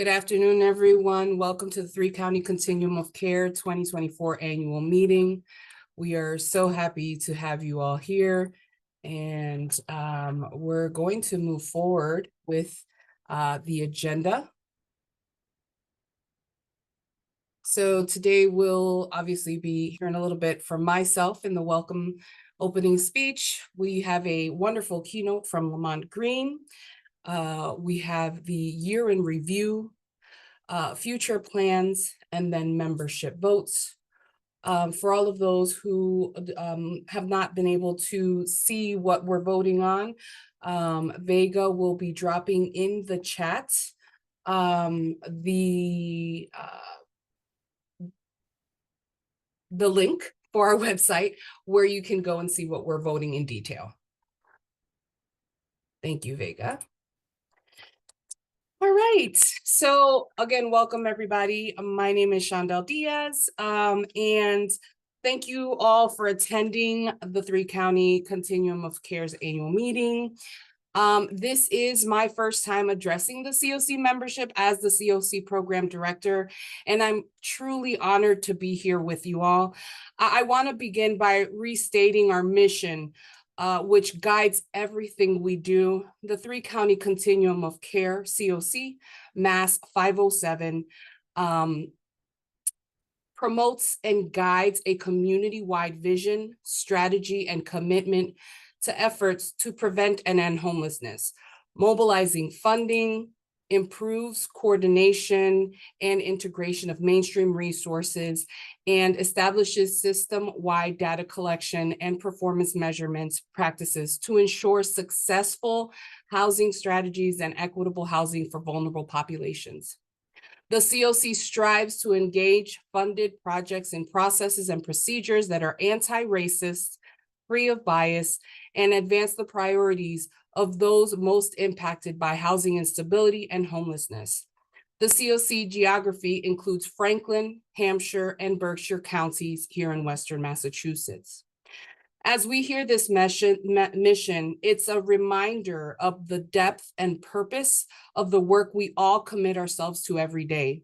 Good afternoon, everyone. Welcome to the Three-County Continuum of Care 2024 annual meeting. We are so happy to have you all here, and we're going to move forward with the agenda. So today we'll obviously be hearing a little bit from myself in the welcome opening speech. We have a wonderful keynote from Lamont Green. We have the year in review, future plans, and then membership votes. For all of those who have not been able to see what we're voting on, Vega will be dropping in the chat the link for our website where you can go and see what we're voting in detail. Thank you, Vega. All right, so again, welcome everybody. My name is Chandel Diaz, and thank you all for attending the Three-County Continuum of Care's annual meeting. This is my first time addressing the CoC membership as the CoC program director, and I'm truly honored to be here with you all. I want to begin by restating our mission, which guides everything we do. The Three-County Continuum of Care, CoC, Mass 507, promotes and guides a community-wide vision, strategy, and commitment to efforts to prevent and end homelessness, mobilizing funding, improves coordination and integration of mainstream resources, and establishes system-wide data collection and performance measurements practices to ensure successful housing strategies and equitable housing for vulnerable populations. The CoC strives to engage funded projects in processes and procedures that are anti-racist, free of bias, and advance the priorities of those most impacted by housing instability and homelessness. The CoC geography includes Franklin, Hampshire, and Berkshire counties here in Western Massachusetts. As we hear this mission, it's a reminder of the depth and purpose of the work we all commit ourselves to every day.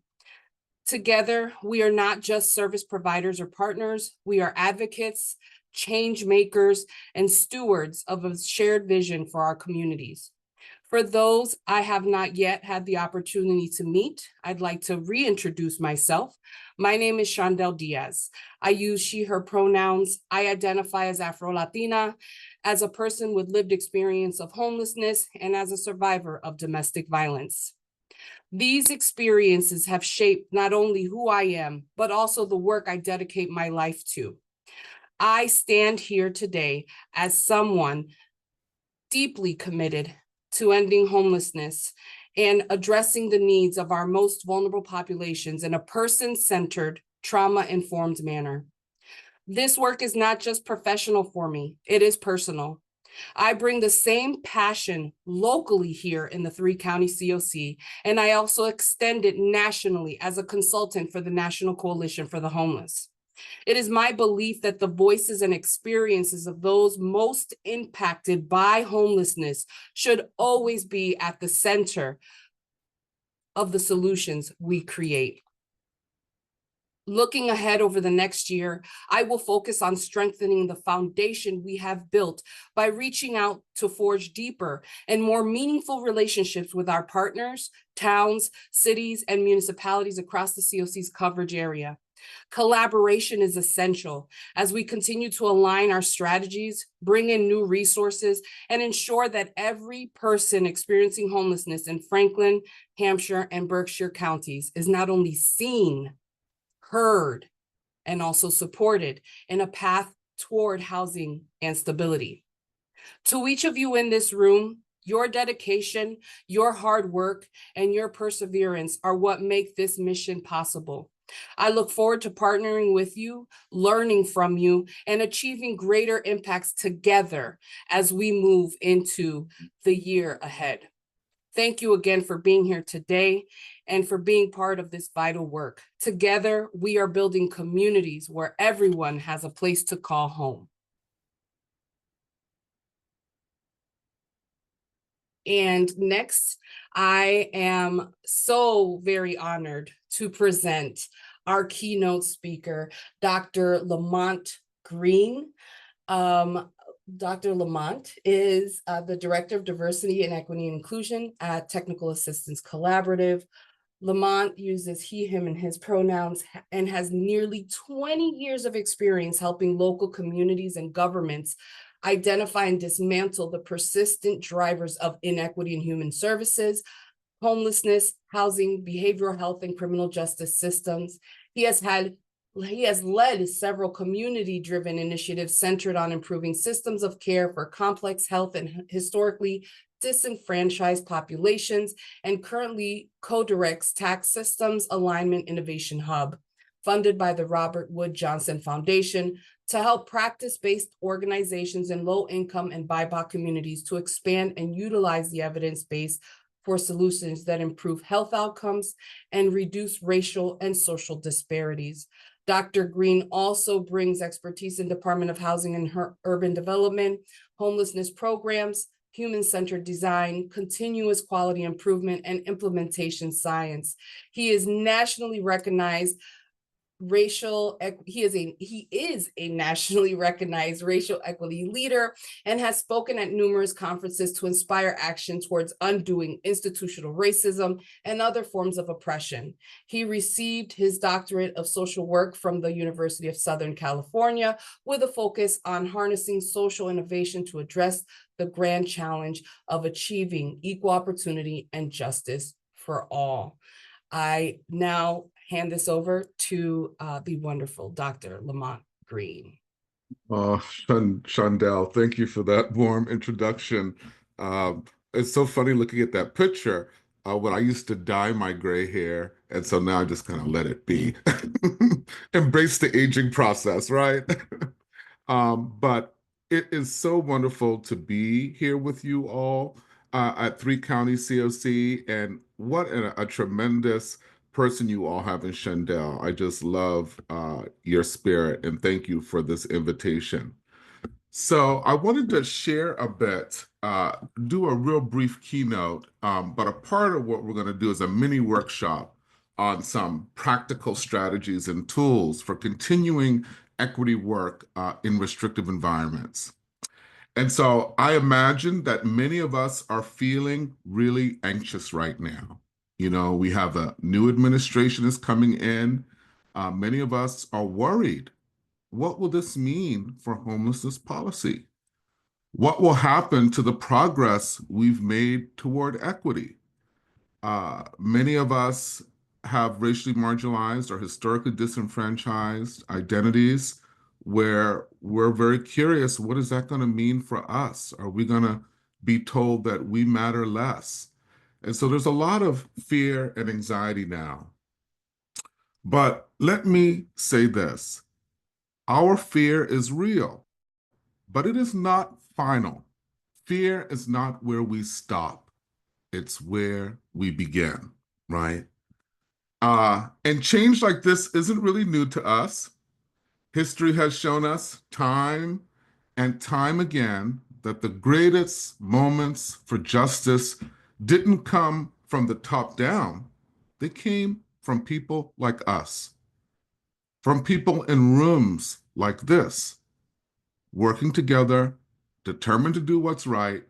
Together, we are not just service providers or partners, we are advocates, change makers, and stewards of a shared vision for our communities. For those I have not yet had the opportunity to meet, I'd like to reintroduce myself. My name is Chandel Diaz. I use she, her pronouns. I identify as Afro-Latina, as a person with lived experience of homelessness, and as a survivor of domestic violence. These experiences have shaped not only who I am, but also the work I dedicate my life to. I stand here today as someone deeply committed to ending homelessness and addressing the needs of our most vulnerable populations in a person-centered, trauma-informed manner. This work is not just professional for me, it is personal. I bring the same passion locally here in the Three-County CoC, and I also extend it nationally as a consultant for the National Coalition for the Homeless. It is my belief that the voices and experiences of those most impacted by homelessness should always be at the center of the solutions we create. Looking ahead over the next year, I will focus on strengthening the foundation we have built by reaching out to forge deeper and more meaningful relationships with our partners, towns, cities, and municipalities across the CoC's coverage area. Collaboration is essential as we continue to align our strategies, bring in new resources, and ensure that every person experiencing homelessness in Franklin, Hampshire, and Berkshire counties is not only seen, heard, and also supported in a path toward housing and stability. To each of you in this room, your dedication, your hard work, and your perseverance are what make this mission possible. I look forward to partnering with you, learning from you, and achieving greater impacts together as we move into the year ahead. Thank you again for being here today and for being part of this vital work. Together, we are building communities where everyone has a place to call home. And next, I am so very honored to present our keynote speaker, Dr. Lamont Green. Dr. Lamont is the Director of Diversity and Equity and Inclusion at Technical Assistance Collaborative. Lamont uses he, him, and his pronouns and has nearly 20 years of experience helping local communities and governments identify and dismantle the persistent drivers of inequity in human services, homelessness, housing, behavioral health, and criminal justice systems. He has led several community-driven initiatives centered on improving systems of care for complex health and historically disenfranchised populations, and currently co-directs Tax Systems Alignment Innovation Hub, funded by the Robert Wood Johnson Foundation, to help practice-based organizations in low-income and BIPOC communities to expand and utilize the evidence base for solutions that improve health outcomes and reduce racial and social disparities. Dr. Green also brings expertise in Department of Housing and Urban Development, homelessness programs, human-centered design, continuous quality improvement, and implementation science. He is nationally recognized he is a nationally recognized racial equity leader and has spoken at numerous conferences to inspire action towards undoing institutional racism and other forms of oppression. He received his doctorate of social work from the University of Southern California with a focus on harnessing social innovation to address the grand challenge of achieving equal opportunity and justice for all. I now hand this over to the wonderful Dr. Lamont Green. Shondell, thank you for that warm introduction. It's so funny looking at that picture when I used to dye my gray hair, and so now I just kind of let it be. Embrace the aging process, right? But it is so wonderful to be here with you all at Three Counties CoC, and what a tremendous person you all have in Shondell. I just love your spirit, and thank you for this invitation. So I wanted to share a bit, do a real brief keynote, but a part of what we're going to do is a mini workshop on some practical strategies and tools for continuing equity work in restrictive environments. And so I imagine that many of us are feeling really anxious right now. You know, we have a new administration is coming in. Many of us are worried. What will this mean for homelessness policy? What will happen to the progress we've made toward equity? Many of us have racially marginalized or historically disenfranchised identities where we're very curious, what is that going to mean for us? Are we going to be told that we matter less? And so there's a lot of fear and anxiety now. But let me say this, our fear is real, but it is not final. Fear is not where we stop. It's where we begin, right? And change like this isn't really new to us. History has shown us time and time again that the greatest moments for justice didn't come from the top down. They came from people like us, from people in rooms like this, working together, determined to do what's right,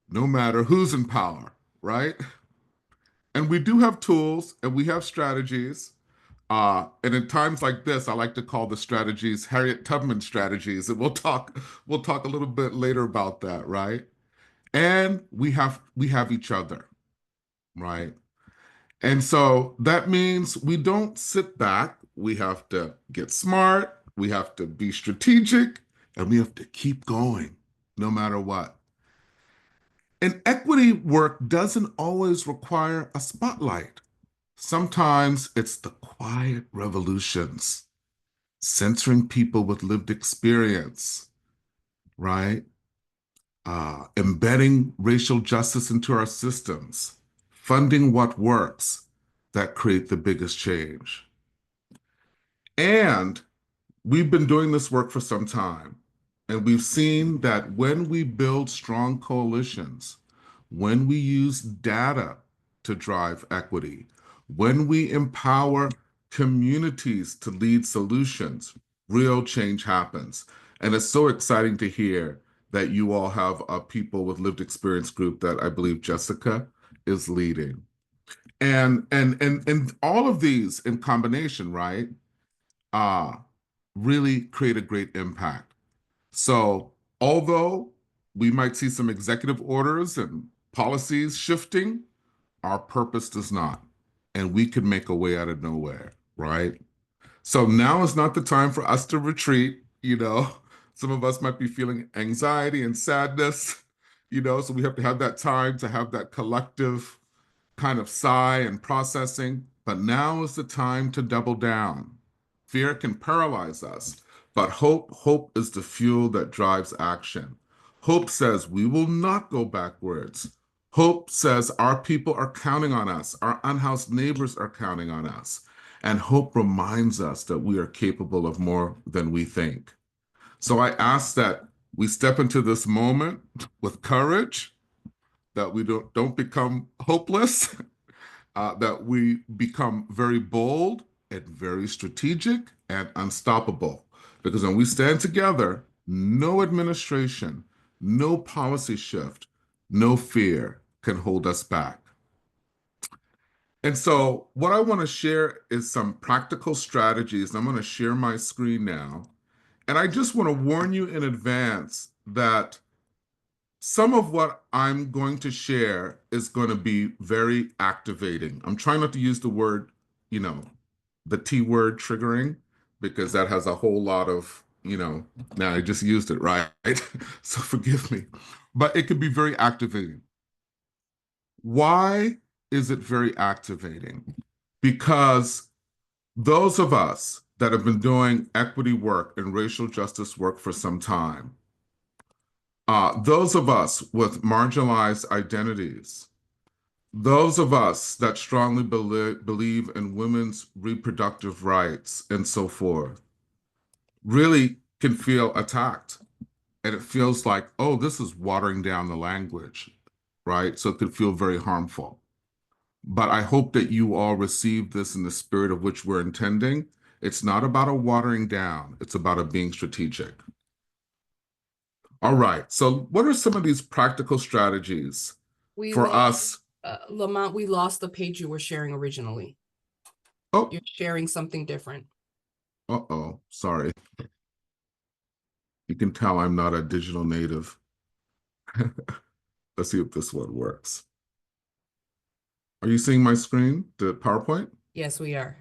no matter who's in power, right? And we do have tools and we have strategies. And in times like this, I like to call the strategies Harriet Tubman strategies. And we'll talk a little bit later about that, right? And we have each other, right? And so that means we don't sit back. We have to get smart, we have to be strategic, and we have to keep going no matter what. And equity work doesn't always require a spotlight. Sometimes it's the quiet revolutions, censoring people with lived experience, right? Embedding racial justice into our systems, funding what works, that create the biggest change. And we've been doing this work for some time, and we've seen that when we build strong coalitions, when we use data to drive equity, when we empower communities to lead solutions, real change happens. And it's so exciting to hear that you all have a people with lived experience group that I believe Jessica is leading. And all of these in combination, right, uh, really create a great impact. So although we might see some executive orders and policies shifting, our purpose does not. And we can make a way out of nowhere, right? So now is not the time for us to retreat. Some of us might be feeling anxiety and sadness, so we have to have that time to have that collective kind of sigh and processing. But now is the time to double down. Fear can paralyze us, but hope is the fuel that drives action. Hope says we will not go backwards. Hope says our people are counting on us, our unhoused neighbors are counting on us. And hope reminds us that we are capable of more than we think. So I ask that we step into this moment with courage, that we don't become hopeless, that we become very bold and very strategic and unstoppable. Because when we stand together, no administration, no policy shift, no fear can hold us back. And so, what I want to share is some practical strategies. I'm going to share my screen now. And I just want to warn you in advance that some of what I'm going to share is going to be very activating. I'm trying not to use the word, the T word triggering, because that has a whole lot of, now I just used it, right? So forgive me. But it can be very activating. Why is it very activating? Because those of us that have been doing equity work and racial justice work for some time, those of us with marginalized identities, those of us that strongly believe in women's reproductive rights and so forth, really can feel attacked. And it feels like, oh, this is watering down the language, right? So it could feel very harmful. But I hope that you all receive this in the spirit of which we're intending. It's not about a watering down, it's about a being strategic. All right. So, what are some of these practical strategies for us? Lamont, we lost the page you were sharing originally. Oh, you're sharing something different. uh-oh, sorry. You can tell I'm not a digital native. Let's see if this one works. Are you seeing my screen, the PowerPoint? Yes, we are.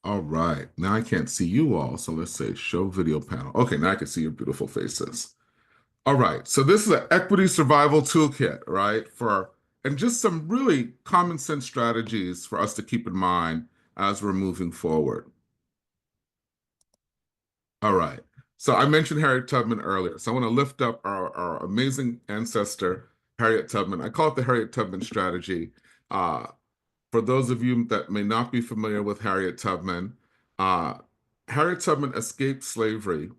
All right. Now I can't see you all. So let's say show video panel. Okay, now I can see your beautiful faces. All right. So this is an equity survival toolkit, right? And just some really common sense strategies for us to keep in mind as we're moving forward. All right. So I mentioned Harriet Tubman earlier. So I want to lift up our amazing ancestor, Harriet Tubman. I call it the Harriet Tubman strategy. For those of you that may not be familiar with Harriet Tubman, Harriet Tubman escaped slavery,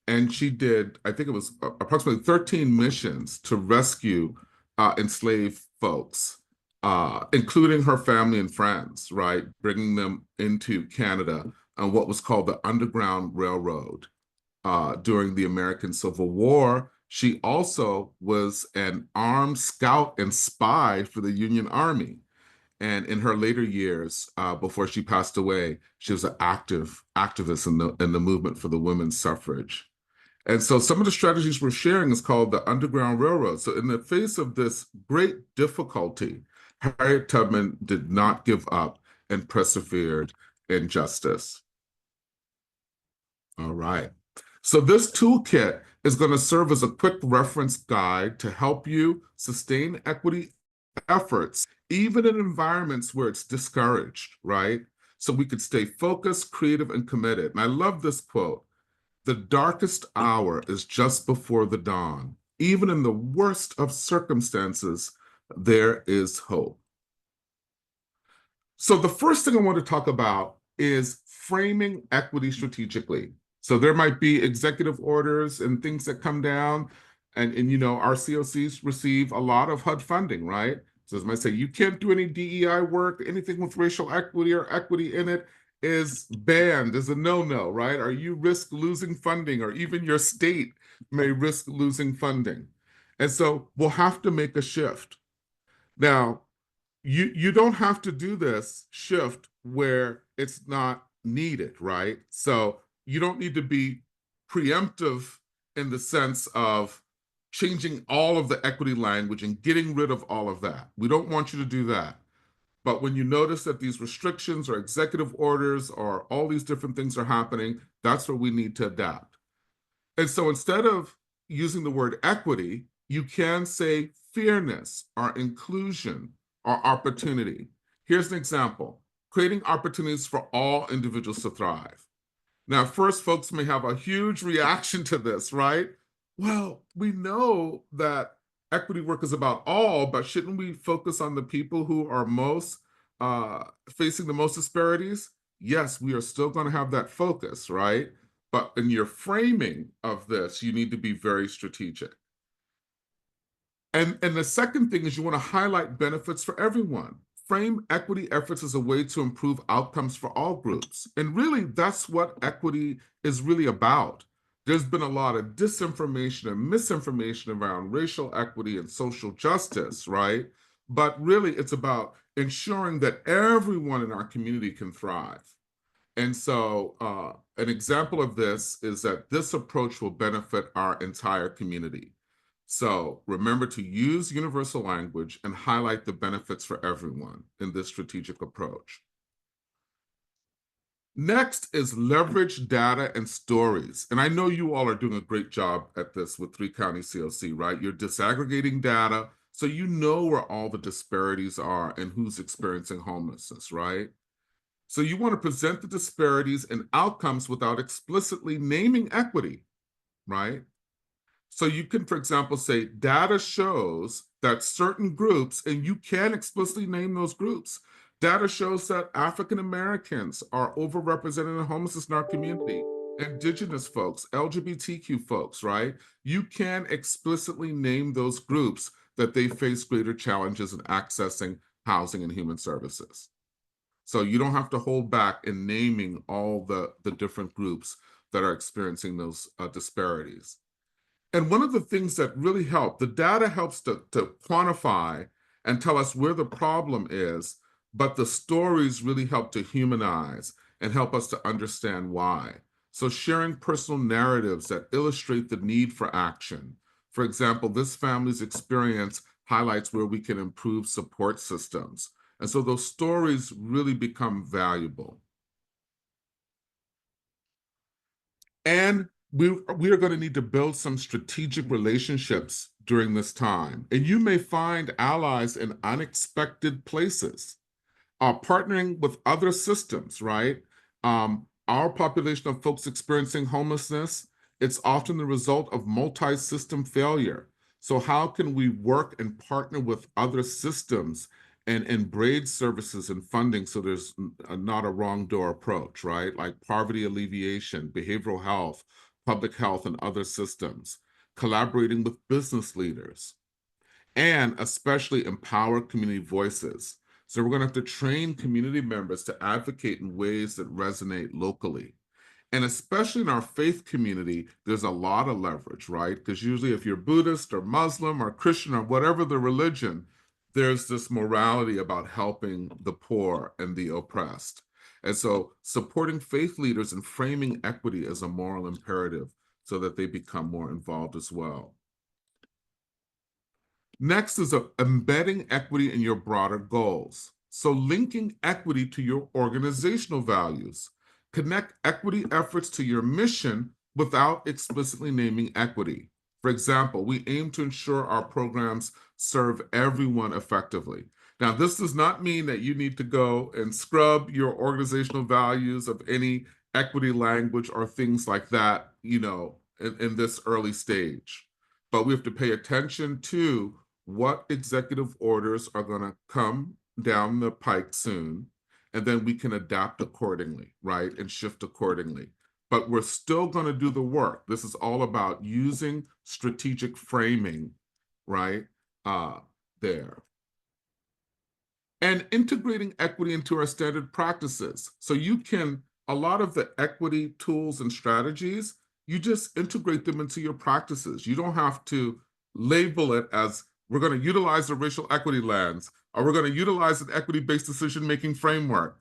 and she did, I think it was approximately 13 missions to rescue enslaved folks, including her family and friends, right? Bringing them into Canada on what was called the Underground Railroad during the American Civil War. She also was an armed scout and spy for the Union Army. And in her later years, before she passed away, she was an activist in the movement for the women's suffrage. And so some of the strategies we're sharing is called the Underground Railroad. So in the face of this great difficulty, Harriet Tubman did not give up and persevered in justice. All right. So this toolkit is going to serve as a quick reference guide to help you sustain equity efforts, even in environments where it's discouraged, right? So we could stay focused, creative, and committed. And I love this quote: "The darkest hour is just before the dawn. Even in the worst of circumstances, there is hope." So the first thing I want to talk about is framing equity strategically. So there might be executive orders and things that come down. And you know, our COCs receive a lot of HUD funding, right? So as I say, you can't do any DEI work, anything with racial equity or equity in it is banned, is a no-no, right? Or you risk losing funding, or even your state may risk losing funding. And so we'll have to make a shift. Now, you don't have to do this shift where it's not needed, right? So you don't need to be preemptive in the sense of changing all of the equity language and getting rid of all of that. We don't want you to do that. But when you notice that these restrictions or executive orders or all these different things are happening, that's where we need to adapt. And so instead of using the word equity, you can say fairness or inclusion or opportunity. Here's an example: creating opportunities for all individuals to thrive. Now, first, folks may have a huge reaction to this, right? Well, we know that equity work is about all, but shouldn't we focus on the people who are most facing the most disparities? Yes, we are still going to have that focus, right? But in your framing of this, you need to be very strategic. And the second thing is you want to highlight benefits for everyone. Frame equity efforts as a way to improve outcomes for all groups. And really, that's what equity is really about. There's been a lot of disinformation and misinformation around racial equity and social justice, right? But really, it's about ensuring that everyone in our community can thrive. And so, an example of this is that this approach will benefit our entire community. So remember to use universal language and highlight the benefits for everyone in this strategic approach. Next is leverage data and stories. And I know you all are doing a great job at this with 3-County CoC, right? You're disaggregating data so you know where all the disparities are and who's experiencing homelessness, right? So you want to present the disparities and outcomes without explicitly naming equity, right? So you can, for example, say data shows that certain groups, and you can explicitly name those groups. Data shows that African Americans are overrepresented in homelessness in our community, Indigenous folks, LGBTQ folks, right? You can explicitly name those groups that they face greater challenges in accessing housing and human services. So you don't have to hold back in naming all the different groups that are experiencing those disparities. And one of the things that really help, the data helps to quantify and tell us where the problem is, but the stories really help to humanize and help us to understand why. So sharing personal narratives that illustrate the need for action. For example, this family's experience highlights where we can improve support systems. And so those stories really become valuable. And we are going to need to build some strategic relationships during this time. And you may find allies in unexpected places, partnering with other systems, right? Our population of folks experiencing homelessness, it's often the result of multi-system failure. So how can we work and partner with other systems and braid services and funding so there's not a wrong door approach, right? Like poverty alleviation, behavioral health, and other systems, collaborating with business leaders, and especially empower community voices. So we're going to have to train community members to advocate in ways that resonate locally. And especially in our faith community, there's a lot of leverage, right? Because usually if you're Buddhist or Muslim or Christian or whatever the religion, there's this morality about helping the poor and the oppressed. And so supporting faith leaders and framing equity as a moral imperative so that they become more involved as well. Next is embedding equity in your broader goals. So linking equity to your organizational values. Connect equity efforts to your mission without explicitly naming equity. For example, we aim to ensure our programs serve everyone effectively. Now, this does not mean that you need to go and scrub your organizational values of any equity language or things like that, in this early stage. But we have to pay attention to what executive orders are going to come down the pike soon, and then we can adapt accordingly, right, and shift accordingly. but we're still going to do the work. This is all about using strategic framing, right? There. And integrating equity into our standard practices. So you can, a lot of the equity tools and strategies, you just integrate them into your practices. You don't have to label it as we're going to utilize the racial equity lens, or we're going to utilize an equity-based decision-making framework.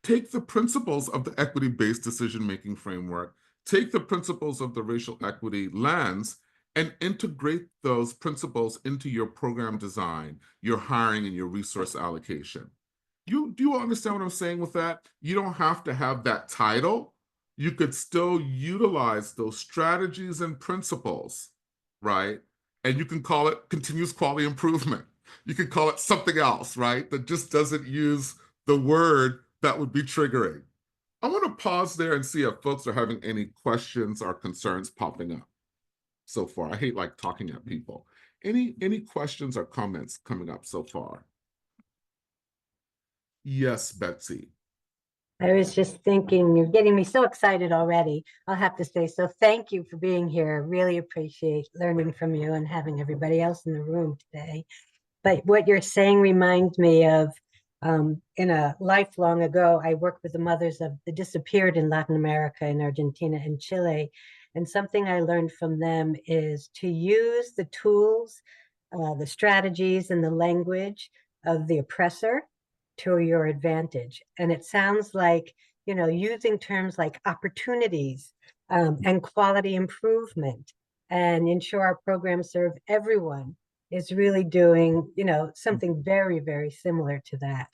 Take the principles of the equity-based decision-making framework, take the principles of the racial equity lens, and integrate those principles into your program design, your hiring, and your resource allocation. Do you understand what I'm saying with that? You don't have to have that title. You could still utilize those strategies and principles, right? And you can call it continuous quality improvement. You can call it something else, right? That just doesn't use the word that would be triggering. I want to pause there and see if folks are having any questions or concerns popping up so far. I hate like talking at people. Any questions or comments coming up so far? Yes, Betsy. I was just thinking, you're getting me so excited already. I'll have to say, so thank you for being here. Really appreciate learning from you and having everybody else in the room today. But what you're saying reminds me of in a life long ago, I worked with the mothers of the disappeared in Latin America, in Argentina and Chile. And something I learned from them is to use the tools, the strategies, and the language of the oppressor to your advantage. And it sounds like, using terms like opportunities and quality improvement and ensure our programs serve everyone is really doing, something very, very similar to that.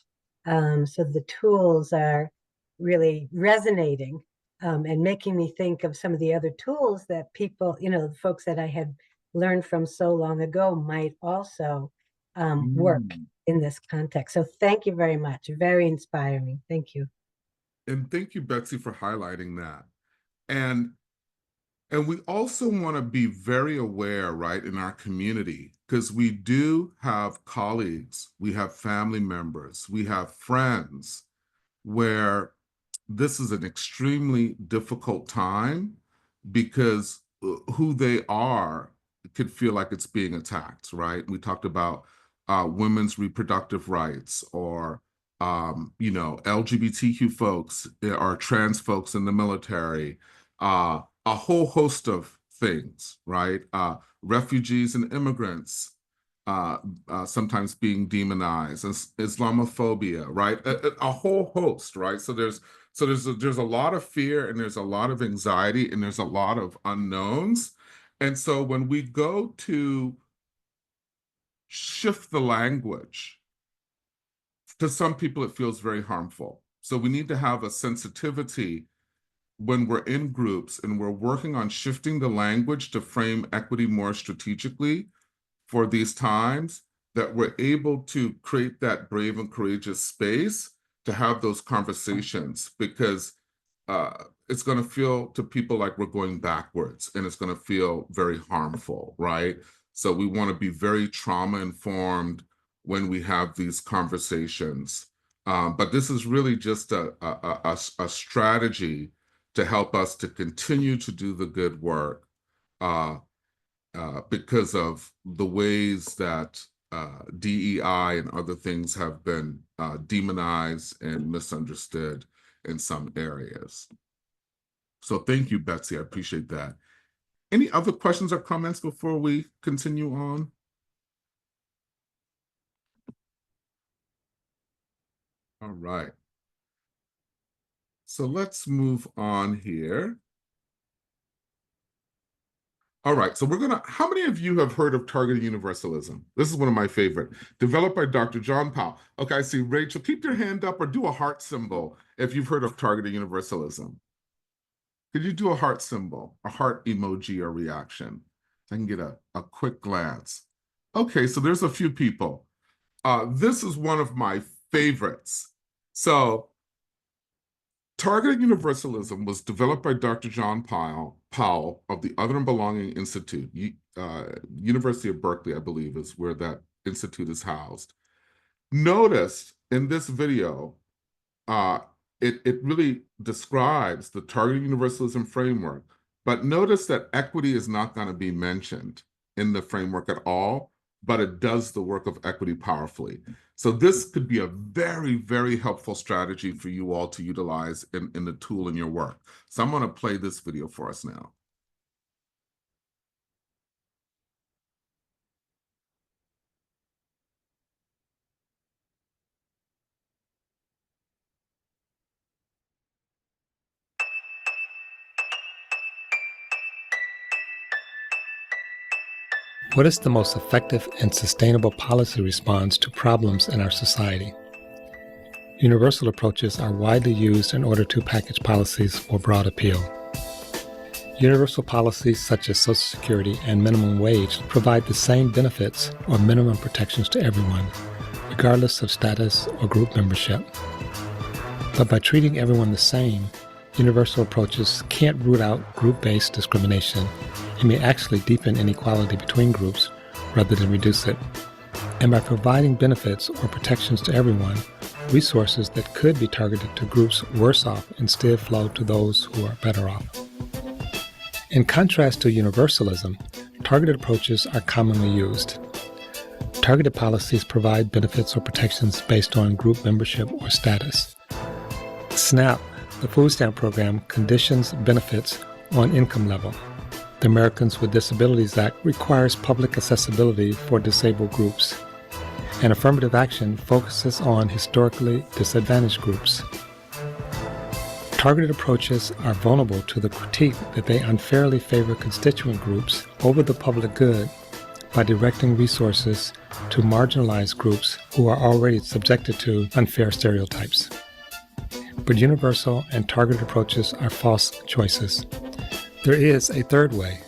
So the tools are really resonating and making me think of some of the other tools that people, the folks that I had learned from so long ago might also work in this context. So thank you very much. Very inspiring. Thank you. And thank you, Betsy, for highlighting that. And we also want to be very aware, right, in our community, because we do have colleagues, we have family members, we have friends where this is an extremely difficult time because who they are could feel like it's being attacked, right? We talked about women's reproductive rights, or LGBTQ folks or trans folks in the military, a whole host of things, right? Refugees and immigrants sometimes being demonized, and Islamophobia, right? A whole host, right? So there's a lot of fear, and there's a lot of anxiety, and there's a lot of unknowns. And so when we go to shift the language, to some people it feels very harmful. So we need to have a sensitivity when we're in groups and we're working on shifting the language to frame equity more strategically for these times, that we're able to create that brave and courageous space to have those conversations, because it's going to feel to people like we're going backwards, and it's going to feel very harmful, right? So we want to be very trauma informed when we have these conversations. But this is really just a strategy to help us to continue to do the good work, because of the ways that DEI and other things have been demonized and misunderstood in some areas. So thank you, Betsy. I appreciate that. Any other questions or comments before we continue on? All right. So let's move on here. All right, so how many of you have heard of targeted universalism? This is one of my favorite, developed by Dr. John Powell. Okay, I see Rachel, keep your hand up or do a heart symbol if you've heard of targeted universalism. Could you do a heart symbol, a heart emoji or reaction? I can get a quick glance. Okay, so there's a few people. This is one of my favorites. So targeted universalism was developed by Dr. John Powell of the Other and Belonging Institute, University of Berkeley, I believe, is where that institute is housed. Notice in this video, it really describes the targeted universalism framework. But notice that equity is not going to be mentioned in the framework at all, but it does the work of equity powerfully. So this could be a very, very helpful strategy for you all to utilize in the tool in your work. So I'm going to play this video for us now. What is the most effective and sustainable policy response to problems in our society? Universal approaches are widely used in order to package policies for broad appeal. Universal policies such as Social Security and minimum wage provide the same benefits or minimum protections to everyone, regardless of status or group membership. But by treating everyone the same, universal approaches can't root out group-based discrimination and may actually deepen inequality between groups rather than reduce it. And by providing benefits or protections to everyone, resources that could be targeted to groups worse off instead flow to those who are better off. In contrast to universalism, targeted approaches are commonly used. Targeted policies provide benefits or protections based on group membership or status. SNAP, the food stamp program, conditions benefits on income level. The Americans with Disabilities Act requires public accessibility for disabled groups. And affirmative action focuses on historically disadvantaged groups. Targeted approaches are vulnerable to the critique that they unfairly favor constituent groups over the public good by directing resources to marginalized groups who are already subjected to unfair stereotypes. But universal and targeted approaches are false choices. There is a third way: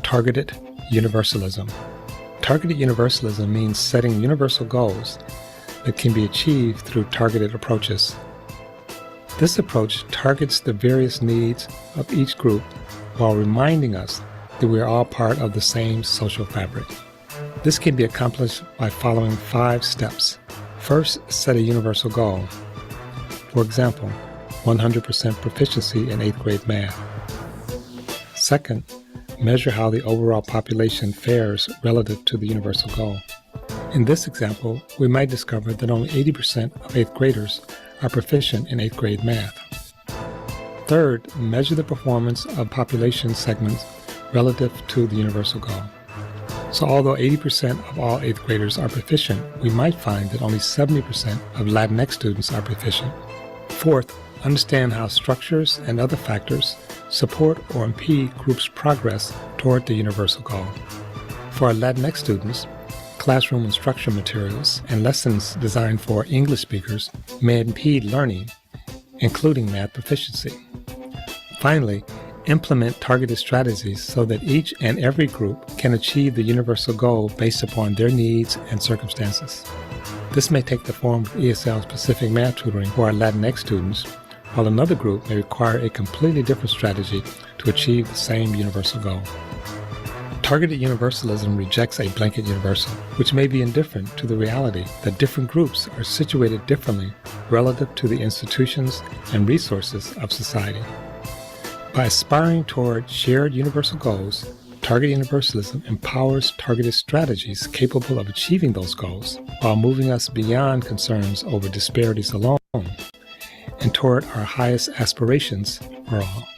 targeted universalism. Targeted universalism means setting universal goals that can be achieved through targeted approaches. This approach targets the various needs of each group while reminding us that we are all part of the same social fabric. This can be accomplished by following 5 steps. First, set a universal goal. For example, 100% proficiency in 8th grade math. Second, measure how the overall population fares relative to the universal goal. In this example, we might discover that only 80% of 8th graders are proficient in 8th grade math. Third, measure the performance of population segments relative to the universal goal. So although 80% of all 8th graders are proficient, we might find that only 70% of Latinx students are proficient. Fourth, understand how structures and other factors support or impede groups' progress toward the universal goal. For our Latinx students, classroom instruction materials and lessons designed for English speakers may impede learning, including math proficiency. Finally, implement targeted strategies so that each and every group can achieve the universal goal based upon their needs and circumstances. This may take the form of ESL-specific math tutoring for our Latinx students, while another group may require a completely different strategy to achieve the same universal goal. Targeted universalism rejects a blanket universal, which may be indifferent to the reality that different groups are situated differently relative to the institutions and resources of society. By aspiring toward shared universal goals, targeted universalism empowers targeted strategies capable of achieving those goals while moving us beyond concerns over disparities alone and toward our highest aspirations for all.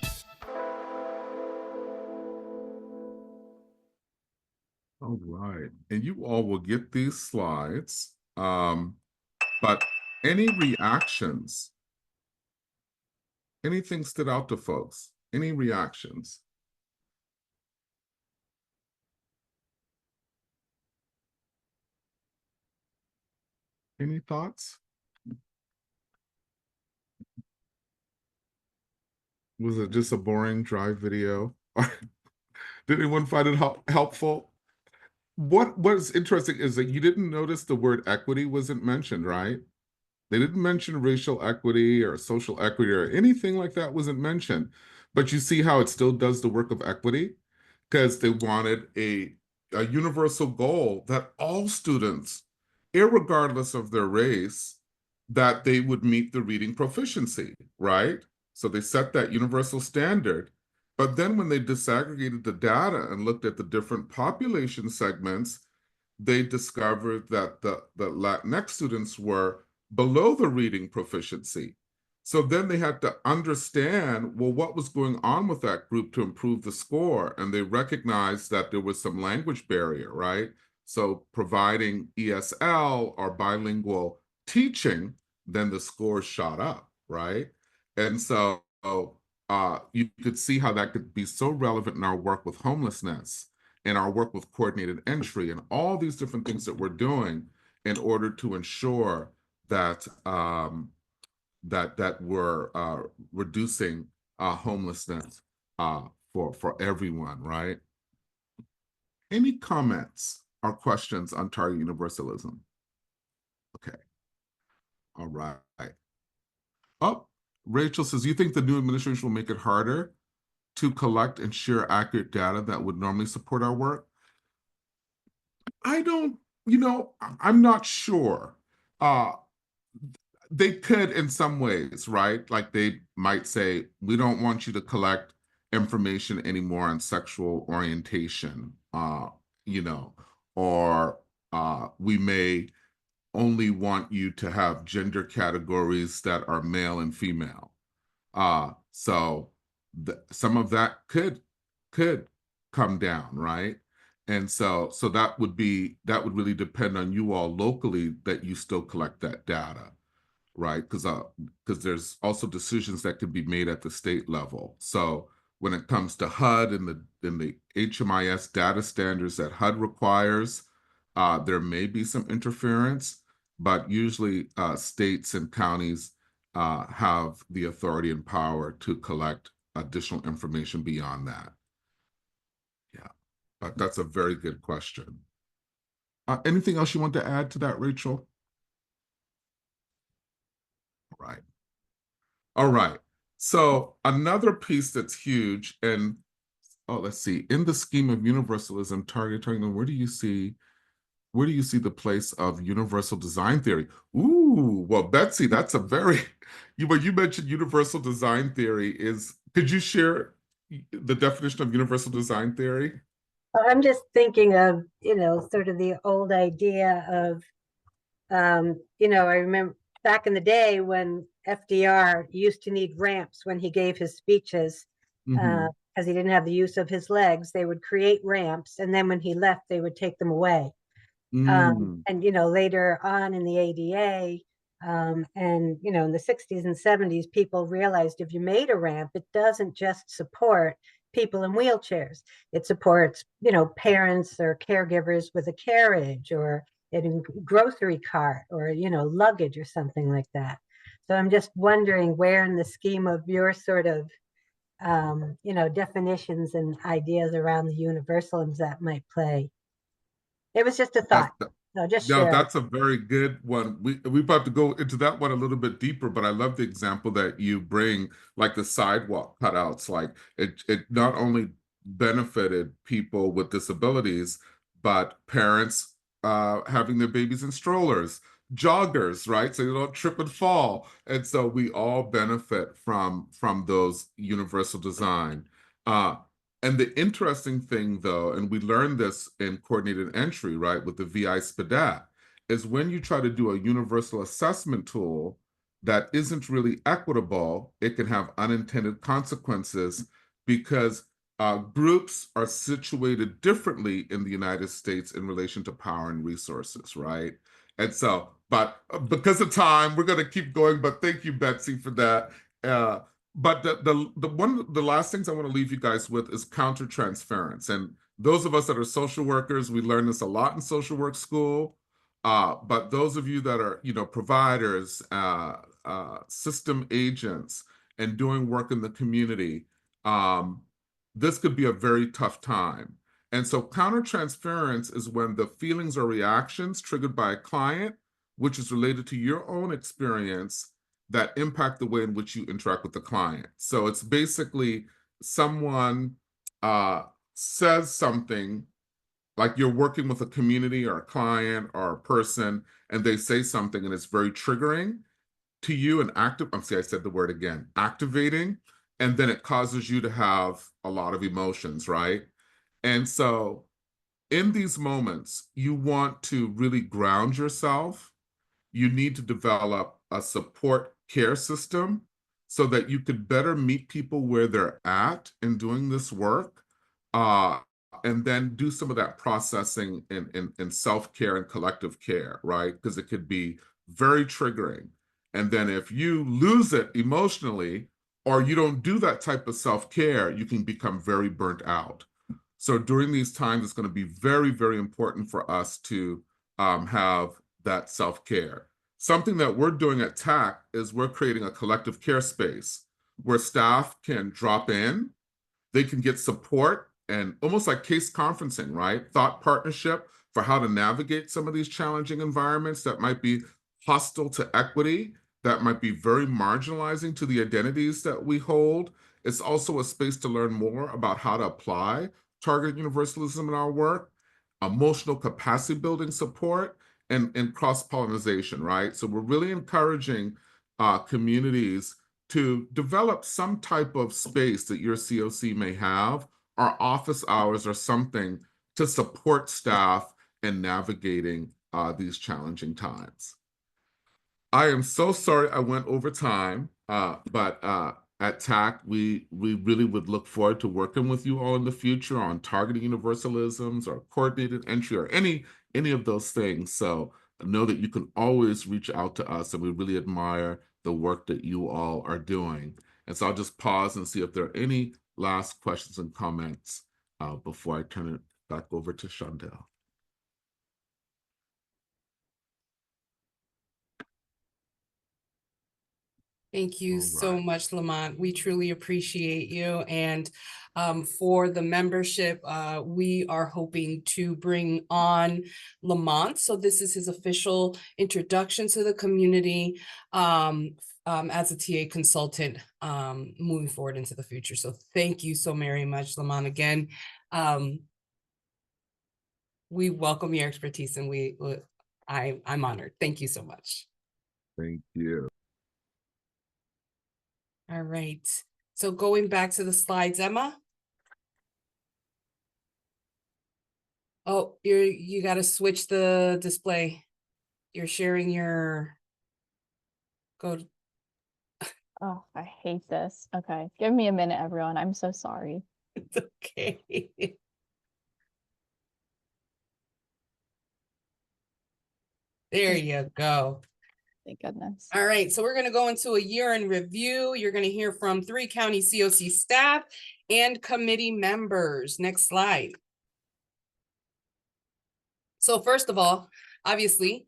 All right, and you all will get these slides, but any reactions? Anything stood out to folks? Any reactions? Any thoughts? Was it just a boring, dry video? Did anyone find it helpful? What was interesting is that you didn't notice the word equity wasn't mentioned, right? They didn't mention racial equity or social equity or anything like that wasn't mentioned. But you see how it still does the work of equity? Because they wanted a universal goal that all students, irregardless of their race, that they would meet the reading proficiency, right? So they set that universal standard. But then when they disaggregated the data and looked at the different population segments, they discovered that the Latinx students were below the reading proficiency. So then they had to understand, well, what was going on with that group to improve the score? And they recognized that there was some language barrier, right? So providing ESL or bilingual teaching, then the scores shot up, right? And so you could see how that could be so relevant in our work with homelessness, in our work with coordinated entry, and all these different things that we're doing in order to ensure that that we're reducing homelessness for everyone, right? Any comments or questions on target universalism? Okay. All right. Oh, Rachel says, you think the new administration will make it harder to collect and share accurate data that would normally support our work? I don't, I'm not sure. They could in some ways, right? Like they might say, we don't want you to collect information anymore on sexual orientation, you know, or we may only want you to have gender categories that are male and female. So some of that could come down, right? And so that would really depend on you all locally that you still collect that data, right? Because there's also decisions that can be made at the state level. So when it comes to HUD and the HMIS data standards that HUD requires, there may be some interference, but usually states and counties have the authority and power to collect additional information beyond that. Yeah, but that's a very good question. Anything else you want to add to that, Rachel? All right. All right. So another piece that's huge, and let's see, in the scheme of universalism, targeting, where do you see the place of universal design theory? Ooh, well, Betsy, that's a very, when you mentioned universal design theory, could you share the definition of universal design theory? I'm just thinking of, sort of the old idea of, I remember back in the day when FDR used to need ramps when he gave his speeches, because he didn't have the use of his legs. They would create ramps, and then when he left, they would take them away. And later on in the ADA, and in the 60s and 70s, people realized if you made a ramp, it doesn't just support people in wheelchairs. It supports, parents or caregivers with a carriage or a grocery cart or, luggage or something like that. So I'm just wondering where in the scheme of your sort of, definitions and ideas around the universalisms that might play. It was just a thought. No, just No, share. that's a very good one. We about to go into that one a little bit deeper, but I love the example that you bring, like the sidewalk cutouts. Like it not only benefited people with disabilities, but parents having their babies in strollers, joggers, right? So they don't trip and fall. And so we all benefit from those universal design. And the interesting thing, though, and we learned this in coordinated entry, right, with the VI SPDAT, is when you try to do a universal assessment tool that isn't really equitable, it can have unintended consequences because groups are situated differently in the United States in relation to power and resources, right? And so, but because of time, we're going to keep going. But thank you, Betsy, for that. But the last things I want to leave you guys with is countertransference. And those of us that are social workers, we learn this a lot in social work school. But those of you that are, providers, system agents, and doing work in the community, this could be a very tough time. And so countertransference is when the feelings or reactions triggered by a client, which is related to your own experience, that impact the way in which you interact with the client. So it's basically someone says something, like you're working with a community or a client or a person, and they say something and it's very triggering. to you and active, I'm sorry, I said the word again, activating, and then it causes you to have a lot of emotions, right? And so in these moments, you want to really ground yourself. You need to develop a support care system so that you could better meet people where they're at in doing this work, and then do some of that processing in self-care and collective care, right? Because it could be very triggering. And then if you lose it emotionally, or you don't do that type of self-care, you can become very burnt out. So during these times, it's going to be very, very important for us to have that self-care. Something that we're doing at TAC is we're creating a collective care space where staff can drop in, they can get support, and almost like case conferencing, right? Thought partnership for how to navigate some of these challenging environments that might be hostile to equity, that might be very marginalizing to the identities that we hold. It's also a space to learn more about how to apply targeted universalism in our work, emotional capacity building support, and cross-pollination, right? So we're really encouraging communities to develop some type of space that your CoC may have, or office hours or something to support staff in navigating these challenging times. I am so sorry I went over time, but at TAC, we really would look forward to working with you all in the future on targeting universalisms or coordinated entry or any of those things. So know that you can always reach out to us, and we really admire the work that you all are doing. And so I'll just pause and see if there are any last questions and comments before I turn it back over to Shondell. Thank you All so right. much, Lamont. We truly appreciate you. And for the membership, we are hoping to bring on Lamont. So this is his official introduction to the community as a TA consultant moving forward into the future. So thank you so very much, Lamont. Again, we welcome your expertise, and I'm honored. Thank you so much. Thank you. All right. So going back to the slides, Emma. Oh, you got to switch the display. You're sharing your go. Oh, I hate this. Okay, give me a minute, everyone. I'm so sorry. It's okay. There you go. Thank goodness. All right, so we're going to go into a year in review. You're going to hear from 3 county CoC staff and committee members. Next slide. So first of all, obviously,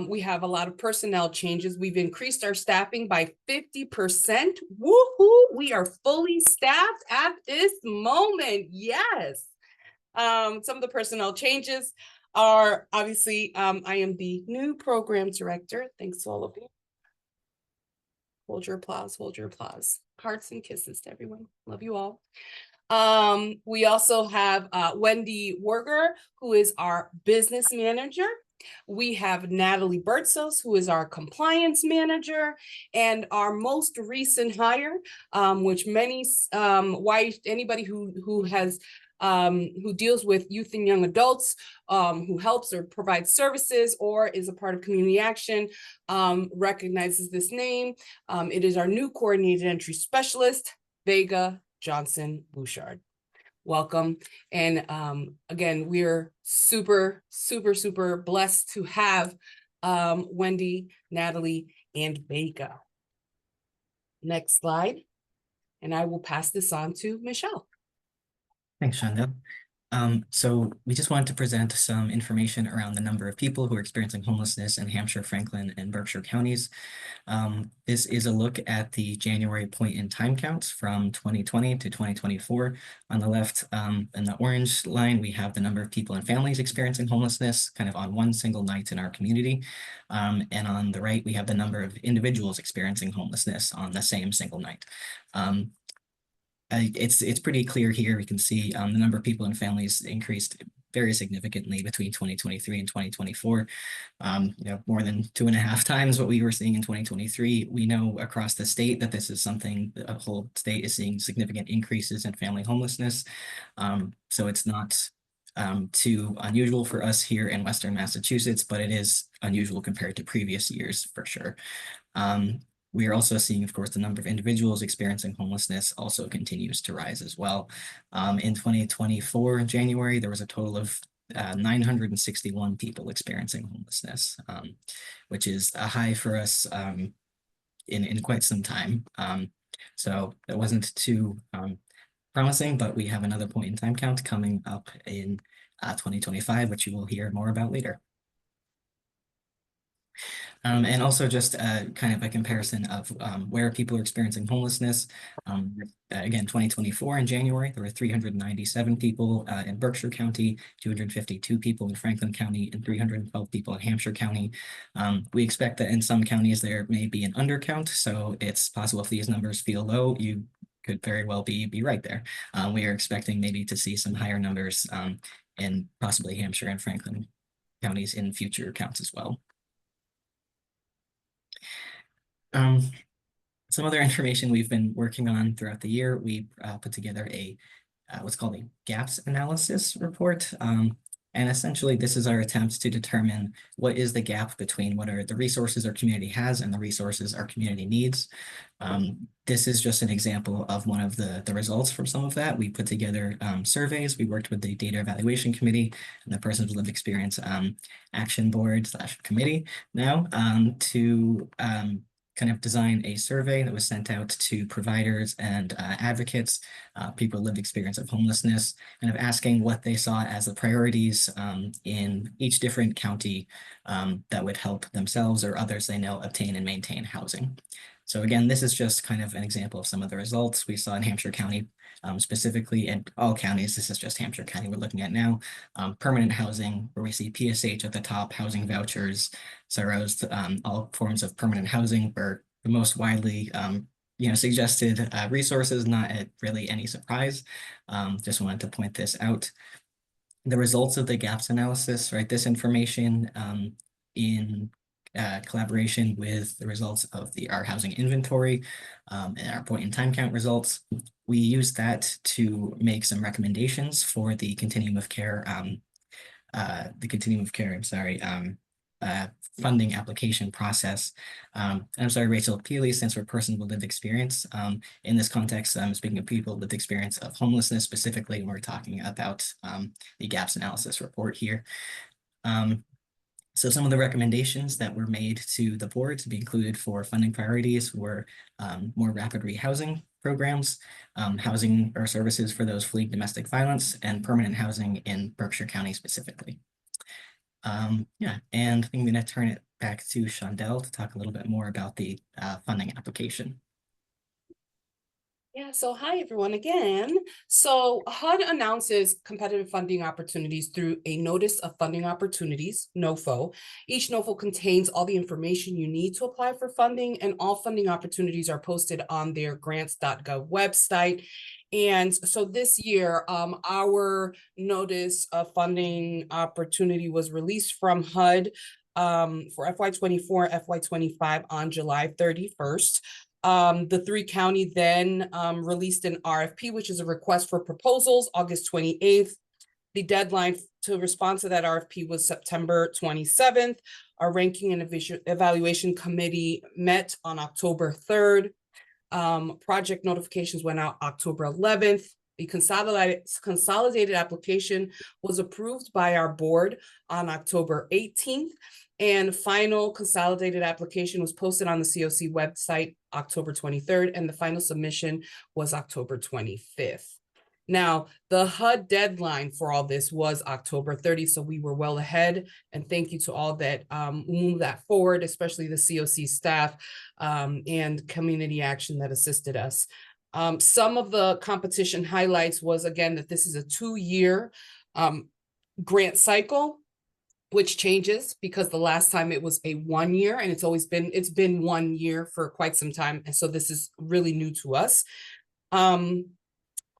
we have a lot of personnel changes. We've increased our staffing by 50%. Woohoo! We are fully staffed at this moment. Yes. Some of the personnel changes are obviously, I am the new program director. Thanks to all of you. Hold your applause, hold your applause. Hearts and kisses to everyone. Love you all. We also have Wendy Werger, who is our business manager. We have Natalie Bertzos, who is our compliance manager, and our most recent hire, which many anybody who has who deals with youth and young adults, who helps or provides services or is a part of community action, recognizes this name. It is our new coordinated entry specialist, Vega Johnson Bouchard. Welcome. And again, we're super, super, super blessed to have Wendy, Natalie, and Vega. Next slide. And I will pass this on to Michelle. Thanks, Shonda. So we just wanted to present some information around the number of people who are experiencing homelessness in Hampshire, Franklin, and Berkshire counties. This is a look at the January point in time counts from 2020 to 2024. On the left, in the orange line, we have the number of people and families experiencing homelessness kind of on one single night in our community. And on the right, we have the number of individuals experiencing homelessness on the same single night. It's pretty clear here. We can see the number of people and families increased very significantly between 2023 and 2024. More than 2.5 times what we were seeing in 2023. We know across the state that this is something, the whole state is seeing significant increases in family homelessness. So it's not too unusual for us here in Western Massachusetts, but it is unusual compared to previous years for sure. We are also seeing, of course, the number of individuals experiencing homelessness also continues to rise as well. In 2024, in January, there was a total of 961 people experiencing homelessness, which is a high for us in quite some time. So it wasn't too promising, but we have another point in time count coming up in 2025, which you will hear more about later. And also just kind of a comparison of where people are experiencing homelessness. Again, 2024 in January, there were 397 people in Berkshire County, 252 people in Franklin County, and 312 people in Hampshire County. We expect that in some counties there may be an undercount, so it's possible if these numbers feel low, you could very well be right there. We are expecting maybe to see some higher numbers in possibly Hampshire and Franklin counties in future counts as well. Some other information we've been working on throughout the year, we put together a what's called a gaps analysis report. And essentially, this is our attempt to determine what is the gap between what are the resources our community has and the resources our community needs. This is just an example of one of the results from some of that. We put together surveys. We worked with the Data Evaluation Committee and the Persons with Lived Experience Action Board / Committee now to kind of design a survey that was sent out to providers and advocates, people with lived experience of homelessness, kind of asking what they saw as the priorities in each different county that would help themselves or others they know obtain and maintain housing. So again, this is just kind of an example of some of the results we saw in Hampshire County, specifically in all counties. This is just Hampshire County we're looking at now. Permanent housing, where we see PSH at the top, housing vouchers, SROs, all forms of permanent housing were the most widely suggested resources, not at really any surprise. Just wanted to point this out. The results of the gaps analysis, right? This information in collaboration with the results of our housing inventory and our point in time count results. We use that to make some recommendations for the continuum of care, funding application process. I'm sorry, Rachel Peely, since we're persons with lived experience. In this context, I'm speaking of people with experience of homelessness, specifically when we're talking about the gaps analysis report here. So some of the recommendations that were made to the board to be included for funding priorities were more rapid rehousing programs, housing or services for those fleeing domestic violence, and permanent housing in Berkshire County specifically. And I'm going to turn it back to Shondell to talk a little bit more about the funding application. Yeah, so hi everyone again. So HUD announces competitive funding opportunities through a Notice of Funding Opportunities, NOFO. Each NOFO contains all the information you need to apply for funding, and all funding opportunities are posted on their grants.gov website. And so this year, our Notice of Funding Opportunity was released from HUD for FY24, FY25 on July 31st. The 3-county then released an RFP, which is a request for proposals, August 28th. The deadline to respond to that RFP was September 27th. Our Ranking and Evaluation Committee met on October 3rd. Project notifications went out October 11th. The consolidated application was approved by our board on October 18th. And final consolidated application was posted on the CoC website October 23rd, and the final submission was October 25th. Now, the HUD deadline for all this was October 30th, so we were well ahead. And thank you to all that moved that forward, especially the CoC staff and community action that assisted us. Some of the competition highlights was, again, that this is a 2-year grant cycle, which changes because the last time it was a 1 year, and it's been 1 year for quite some time. And so this is really new to us.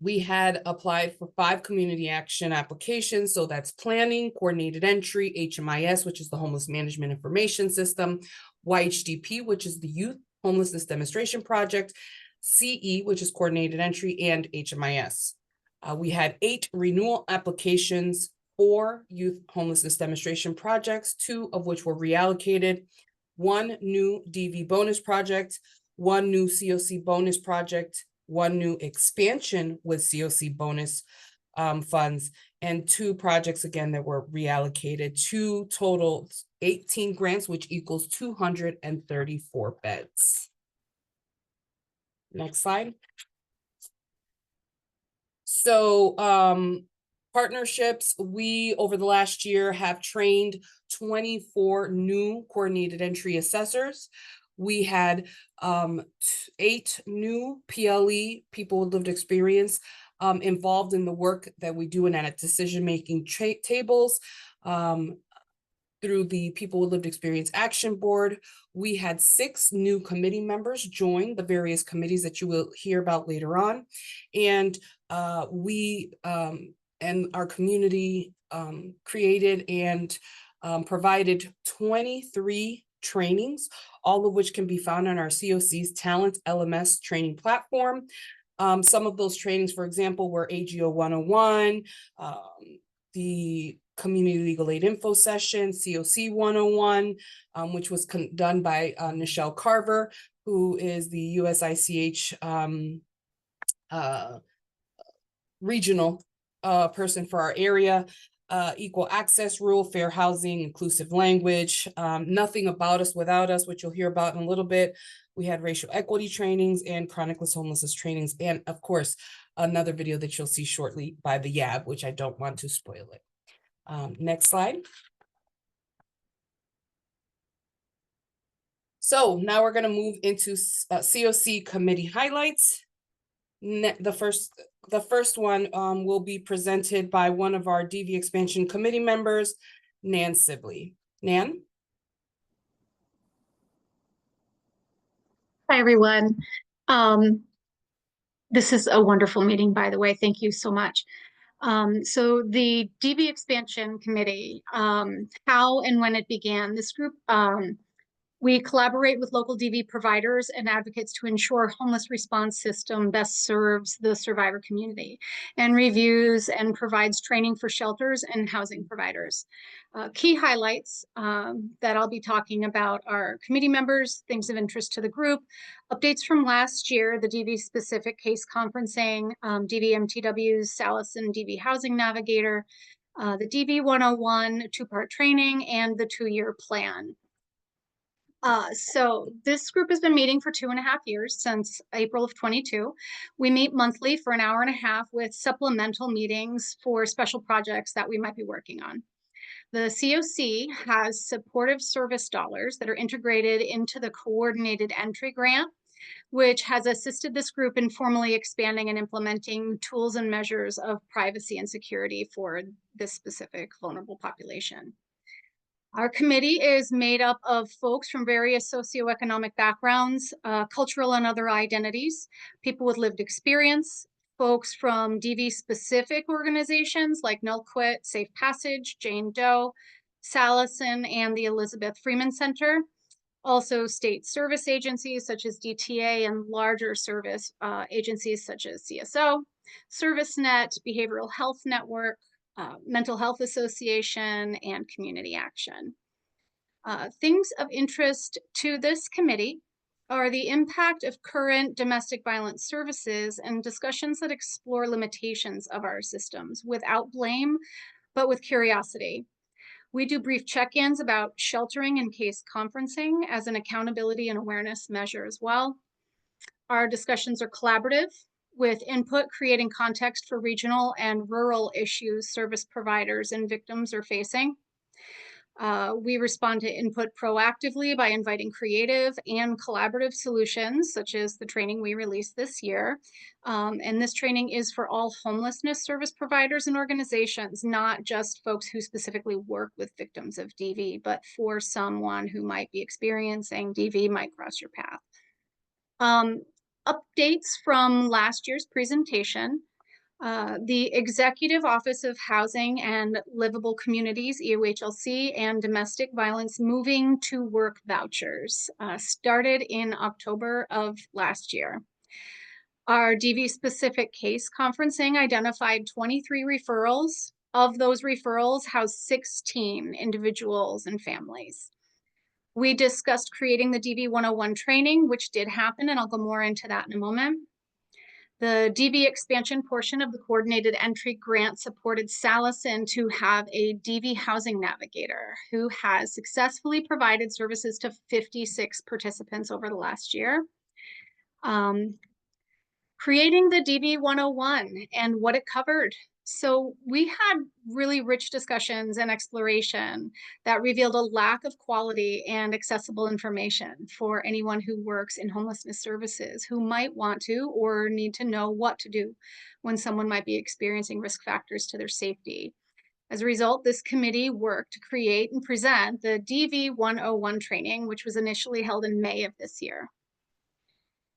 We had applied for 5 community action applications. So that's planning, coordinated entry, HMIS, which is the Homeless Management Information System, YHDP, which is the Youth Homelessness Demonstration Project, CE, which is coordinated entry, and HMIS. We had 8 renewal applications for youth homelessness demonstration projects, 2 of which were reallocated, 1 new DV bonus project, 1 new CoC bonus project, 1 new expansion with CoC bonus funds, and 2 projects again that were reallocated, to total 18 grants, which equals 234 beds. Next slide. So partnerships, we over the last year have trained 24 new coordinated entry assessors. We had 8 new PLE, people with lived experience, involved in the work that we do in at decision-making tables. Through the People with Lived Experience Action Board. We had 6 new committee members join the various committees that you will hear about later on. And we and our community created and provided 23 trainings, all of which can be found on our CoC's Talent LMS training platform. Some of those trainings, for example, were AGO 101, the Community Legal Aid Info Session, CoC 101, which was done by Nichelle Carver, who is the USICH regional person for our area. Equal access rule, fair housing, inclusive language, nothing about us without us, which you'll hear about in a little bit. We had racial equity trainings and chronicless homelessness trainings, and of course, another video that you'll see shortly by the YAB, which I don't want to spoil it. Next slide. So now we're going to move into CoC committee highlights. The first one will be presented by one of our DV expansion committee members, Nan Sibley. Nan? Hi, everyone. This is a wonderful meeting, by the way. Thank you so much. So the DV Expansion Committee, how and when it began, this group, we collaborate with local DV providers and advocates to ensure homeless response system best serves the survivor community, and reviews and provides training for shelters and housing providers. Key highlights that I'll be talking about are committee members, things of interest to the group, updates from last year, the DV specific case conferencing, DV MTW's Salison DV Housing Navigator, the DV 101 2-part training, and the 2-year plan. So this group has been meeting for 2.5 years, since April of 22. We meet monthly for an hour and a half with supplemental meetings for special projects that we might be working on. The CoC has supportive service dollars that are integrated into the coordinated entry grant, which has assisted this group in formally expanding and implementing tools and measures of privacy and security for this specific vulnerable population. Our committee is made up of folks from various socioeconomic backgrounds, cultural and other identities, people with lived experience, folks from DV-specific organizations like NULQUIT, Safe Passage, Jane Doe, Salison, and the Elizabeth Freeman Center. Also state service agencies such as DTA and larger service agencies such as CSO, ServiceNet, Behavioral Health Network, Mental Health Association, and Community Action. Things of interest to this committee are the impact of current domestic violence services and discussions that explore limitations of our systems without blame, but with curiosity. We do brief check-ins about sheltering and case conferencing as an accountability and awareness measure as well. Our discussions are collaborative, with input creating context for regional and rural issues service providers and victims are facing. We respond to input proactively by inviting creative and collaborative solutions, such as the training we released this year. And this training is for all homelessness service providers and organizations, not just folks who specifically work with victims of DV, but for someone who might be experiencing DV might cross your path. Updates from last year's presentation. The Executive Office of Housing and Livable Communities, EOHLC, and Domestic Violence Moving to Work Vouchers started in October of last year. Our DV-specific case conferencing identified 23 referrals. Of those referrals, housed 16 individuals and families. We discussed creating the DV 101 training, which did happen, and I'll go more into that in a moment. The DV expansion portion of the coordinated entry grant supported Salison to have a DV housing navigator who has successfully provided services to 56 participants over the last year. Creating the DV 101 and what it covered. So we had really rich discussions and exploration that revealed a lack of quality and accessible information for anyone who works in homelessness services who might want to or need to know what to do when someone might be experiencing risk factors to their safety. As a result, this committee worked to create and present the DV 101 training, which was initially held in May of this year.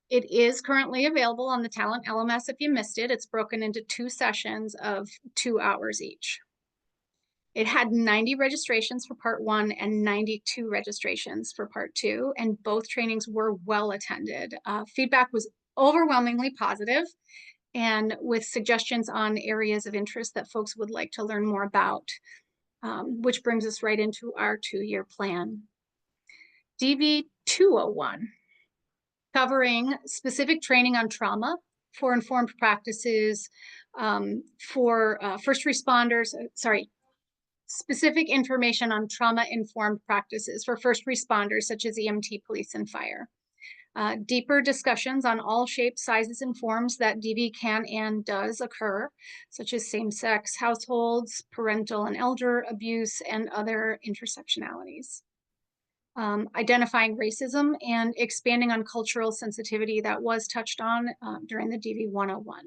It is currently available on the Talent LMS if you missed it. It's broken into 2 sessions of 2 hours each. It had 90 registrations for part 1 and 92 registrations for part 2, and both trainings were well attended. Feedback was overwhelmingly positive, and with suggestions on areas of interest that folks would like to learn more about, which brings us right into our 2-year plan. DV 201. Covering specific training on trauma for informed practices for first responders, specific information on trauma-informed practices for first responders such as EMT, police, and fire. Deeper discussions on all shapes, sizes, and forms that DV can and does occur, such as same-sex households, parental and elder abuse, and other intersectionalities. Identifying racism and expanding on cultural sensitivity that was touched on during the DV 101.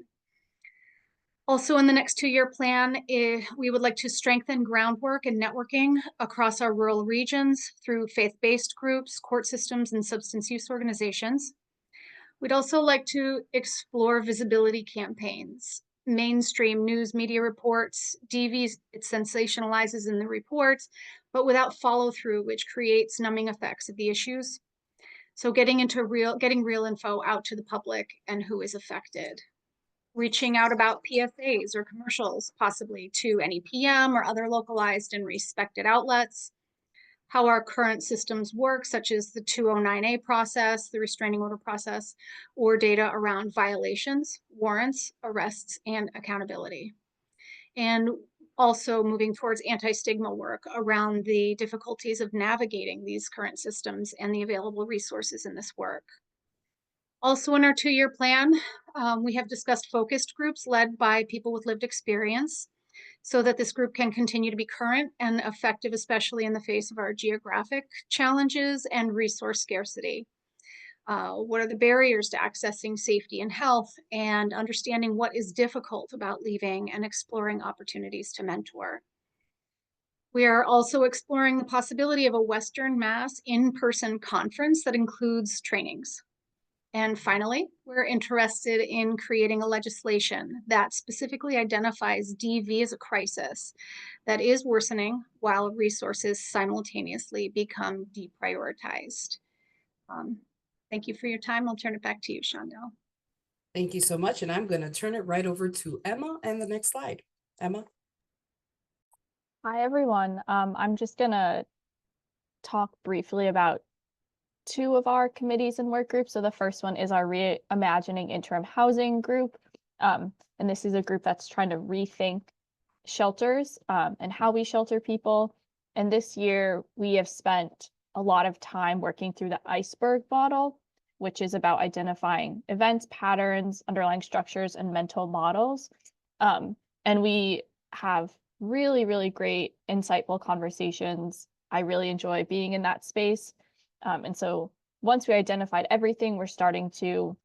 Also in the next 2-year plan, we would like to strengthen groundwork and networking across our rural regions through faith-based groups, court systems, and substance use organizations. We'd also like to explore visibility campaigns, mainstream news media reports. DV, it sensationalizes in the reports, but without follow through, which creates numbing effects of the issues. So getting real info out to the public and who is affected. Reaching out about PSAs or commercials, possibly to NEPM or other localized and respected outlets. How our current systems work, such as the 209A process, the restraining order process, or data around violations, warrants, arrests, and accountability. And also moving towards anti-stigma work around the difficulties of navigating these current systems and the available resources in this work. Also in our 2-year plan, we have discussed focused groups led by people with lived experience so that this group can continue to be current and effective, especially in the face of our geographic challenges and resource scarcity. What are the barriers to accessing safety and health, and understanding what is difficult about leaving and exploring opportunities to mentor. We are also exploring the possibility of a Western Mass in-person conference that includes trainings. And finally, we're interested in creating a legislation that specifically identifies DV as a crisis that is worsening while resources simultaneously become deprioritized. Thank you for your time. I'll turn it back to you, Shondell. Thank you so much. And I'm going to turn it right over to Emma and the next slide. Emma. Hi, everyone. I'm just going to talk briefly about 2 of our committees and work groups. So the first one is our Reimagining Interim Housing group. And this is a group that's trying to rethink shelters and how we shelter people. And this year we have spent a lot of time working through the iceberg model, which is about identifying events, patterns, underlying structures, and mental models. And we have really, really great, insightful conversations. I really enjoy being in that space. And so once we identified everything, we're starting to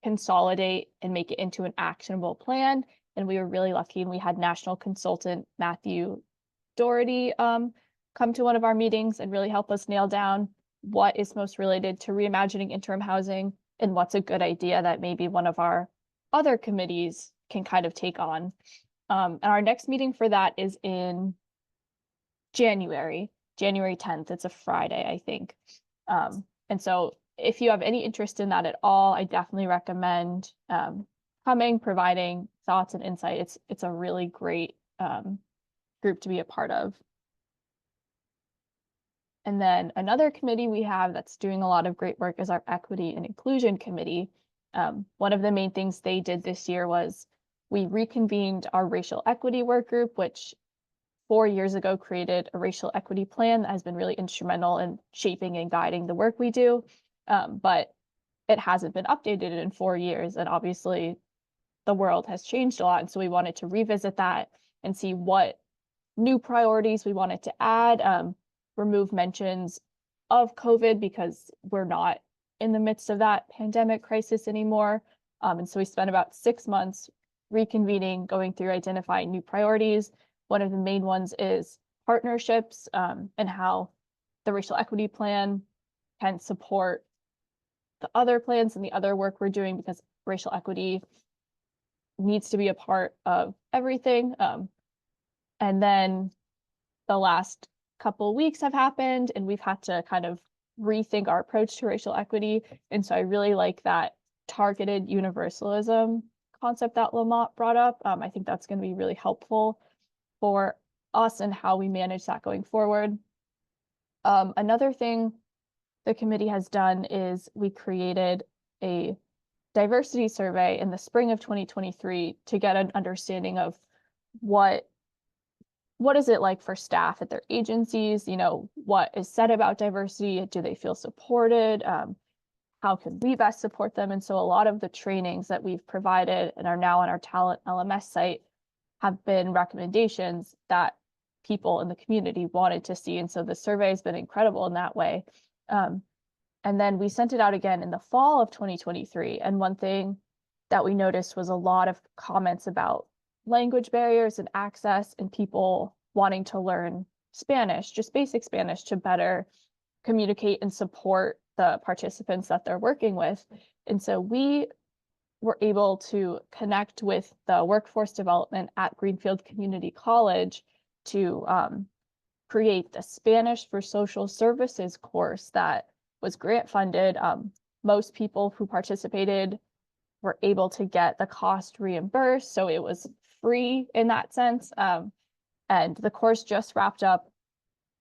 consolidate and make it into an actionable plan. And we were really lucky, and we had national consultant Matthew Doherty come to one of our meetings and really help us nail down what is most related to reimagining interim housing and what's a good idea that maybe one of our other committees can kind of take on. And our next meeting for that is in January 10th. It's a Friday, I think. And so if you have any interest in that at all, I definitely recommend coming, providing thoughts and insight. It's a really great group to be a part of. And then another committee we have that's doing a lot of great work is our Equity and Inclusion Committee. One of the main things they did this year was we reconvened our racial equity work group, which 4 years ago created a racial equity plan that has been really instrumental in shaping and guiding the work we do. But it hasn't been updated in 4 years. And obviously the world has changed a lot. And so we wanted to revisit that and see what new priorities we wanted to add, remove mentions of COVID because we're not in the midst of that pandemic crisis anymore. And so we spent about 6 months reconvening, going through identifying new priorities. One of the main ones is partnerships, and how the racial equity plan can support the other plans and the other work we're doing, because racial equity needs to be a part of everything. And then the last couple weeks have happened and we've had to kind of rethink our approach to racial equity. And so I really like that targeted universalism concept that Lamont brought up. I think that's going to be really helpful for us and how we manage that going forward. Another thing the committee has done is we created a diversity survey in the spring of 2023 to get an understanding of what is it like for staff at their agencies, what is said about diversity, do they feel supported, how can we best support them? And so a lot of the trainings that we've provided and are now on our Talent LMS site have been recommendations that people in the community wanted to see. And so the survey has been incredible in that way. And then we sent it out again in the fall of 2023. And one thing that we noticed was a lot of comments about language barriers and access and people wanting to learn Spanish, just basic Spanish, to better communicate and support the participants that they're working with. And so we were able to connect with the workforce development at Greenfield Community College to create the Spanish for Social Services course that was grant funded. Most people who participated were able to get the cost reimbursed, so it was free in that sense. And the course just wrapped up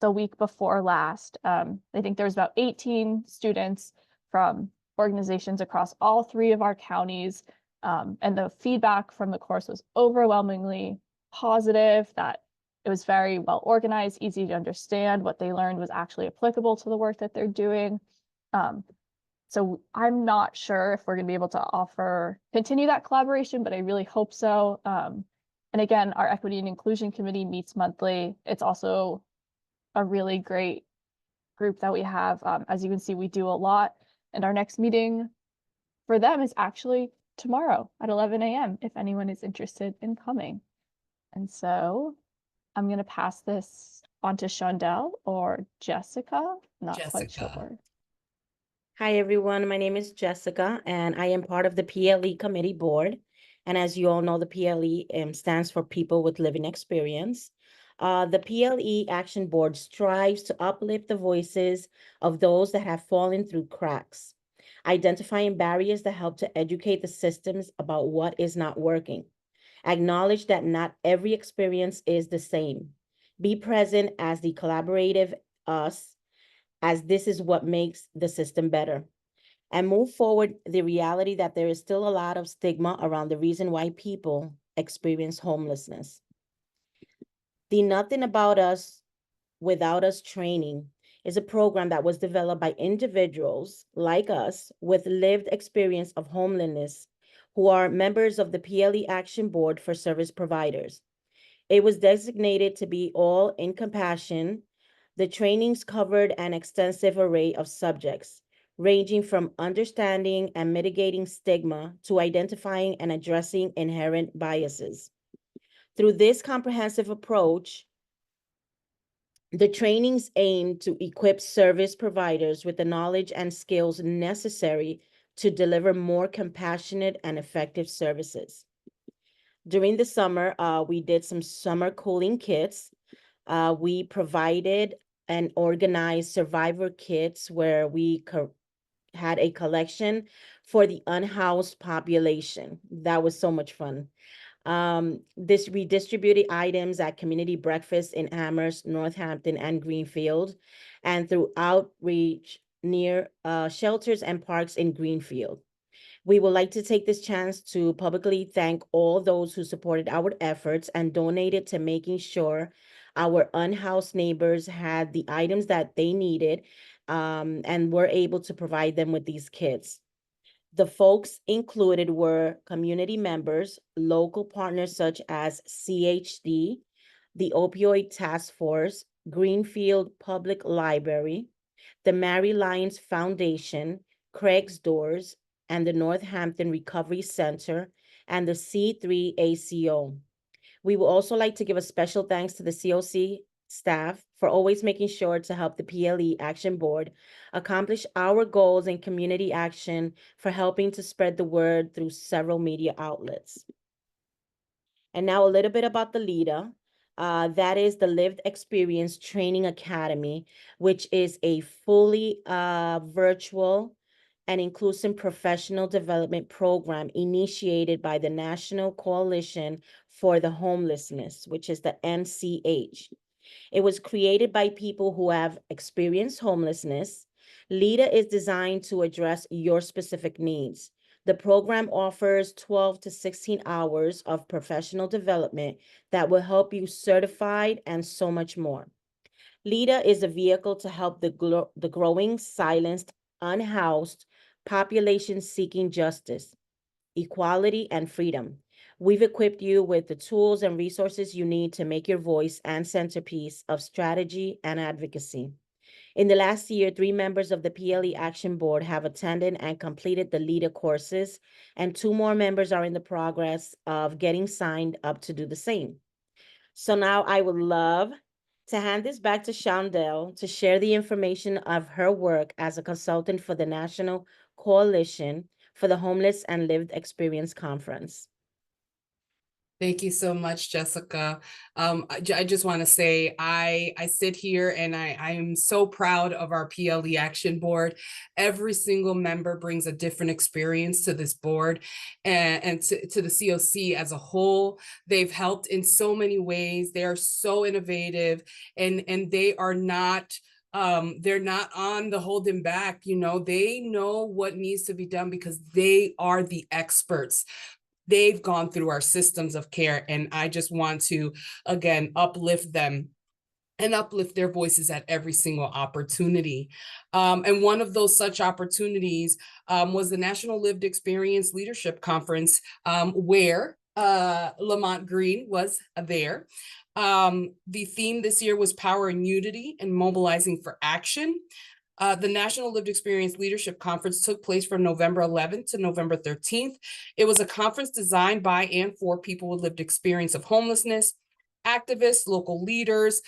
the week before last. I think there was about 18 students from organizations across all 3 of our counties. And the feedback from the course was overwhelmingly positive, that it was very well organized, easy to understand. What they learned was actually applicable to the work that they're doing. So I'm not sure if we're going to be able to continue that collaboration, but I really hope so. And again, our Equity and Inclusion Committee meets monthly. It's also a really great group that we have. As you can see, we do a lot. And our next meeting for them is actually tomorrow at 11 a.m. if anyone is interested in coming. And so I'm going to pass this on to Shondell or Jessica. Not quite sure. Hi, everyone. My name is Jessica, and I am part of the PLE Committee Board. And as you all know, the PLE stands for People with Living Experience. The PLE Action Board strives to uplift the voices of those that have fallen through cracks, identifying barriers that help to educate the systems about what is not working. Acknowledge that not every experience is the same. Be present as the collaborative us, as this is what makes the system better. And move forward the reality that there is still a lot of stigma around the reason why people experience homelessness. The Nothing About Us Without Us training is a program that was developed by individuals like us with lived experience of homelessness who are members of the PLE Action Board for Service Providers. It was designated to be all in compassion. The trainings covered an extensive array of subjects, ranging from understanding and mitigating stigma to identifying and addressing inherent biases. Through this comprehensive approach, the trainings aim to equip service providers with the knowledge and skills necessary to deliver more compassionate and effective services. During the summer, we did some summer cooling kits. We provided and organized survivor kits where we had a collection for the unhoused population. That was so much fun. We distributed items at community breakfast in Amherst, Northampton, and Greenfield, and through outreach near shelters and parks in Greenfield. We would like to take this chance to publicly thank all those who supported our efforts and donated to making sure our unhoused neighbors had the items that they needed, and were able to provide them with these kits. The folks included were community members, local partners such as CHD, the Opioid Task Force, Greenfield Public Library, the Mary Lyons Foundation, Craig's Doors, and the Northampton Recovery Center, and the C3ACO. We would also like to give a special thanks to the CoC staff for always making sure to help the PLE Action Board accomplish our goals in community action, for helping to spread the word through several media outlets. And now a little bit about the LEADA. That is the Lived Experience Training Academy, which is a fully virtual and inclusive professional development program initiated by the National Coalition for the Homelessness, which is the NCH. It was created by people who have experienced homelessness. LEADA is designed to address your specific needs. The program offers 12 to 16 hours of professional development that will help you certified and so much more. LEADA is a vehicle to help the growing, silenced, unhoused population seeking justice, equality, and freedom. We've equipped you with the tools and resources you need to make your voice and centerpiece of strategy and advocacy. In the last year, 3 members of the PLE Action Board have attended and completed the LEADA courses, and 2 more members are in the progress of getting signed up to do the same. So now I would love to hand this back to Shondell to share the information of her work as a consultant for the National Coalition for the Homeless and Lived Experience Conference. Thank you so much, Jessica. I just want to say I sit here and I am so proud of our PLE Action Board. Every single member brings a different experience to this board and to the CoC as a whole. They've helped in so many ways. They are so innovative, and they are not they're not on the holding back. You know, they know what needs to be done because they are the experts. They've gone through our systems of care, and I just want to, again, uplift them and uplift their voices at every single opportunity. And one of those such opportunities was the National Lived Experience Leadership Conference, where Lamont Green was there. The theme this year was Power and Unity and Mobilizing for Action. The National Lived Experience Leadership Conference took place from November 11th to November 13th. It was a conference designed by and for people with lived experience of homelessness, activists, local leaders,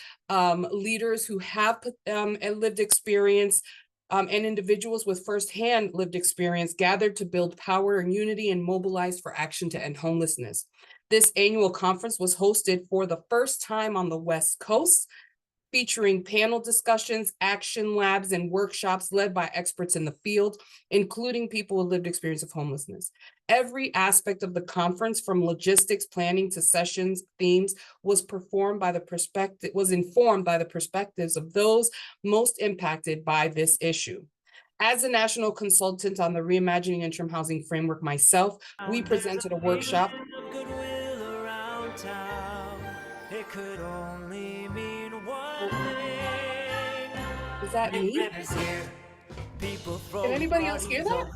leaders who have a lived experience, and individuals with firsthand lived experience gathered to build power and unity and mobilize for action to end homelessness. This annual conference was hosted for the first time on the West Coast, featuring panel discussions, action labs, and workshops led by experts in the field, including people with lived experience of homelessness. Every aspect of the conference, from logistics, planning to sessions, themes, was informed by the perspectives of those most impacted by this issue. As a national consultant on the Reimagining Interim Housing Framework myself, we presented a workshop. It could only mean one thing. Is that me? Can anybody else hear that?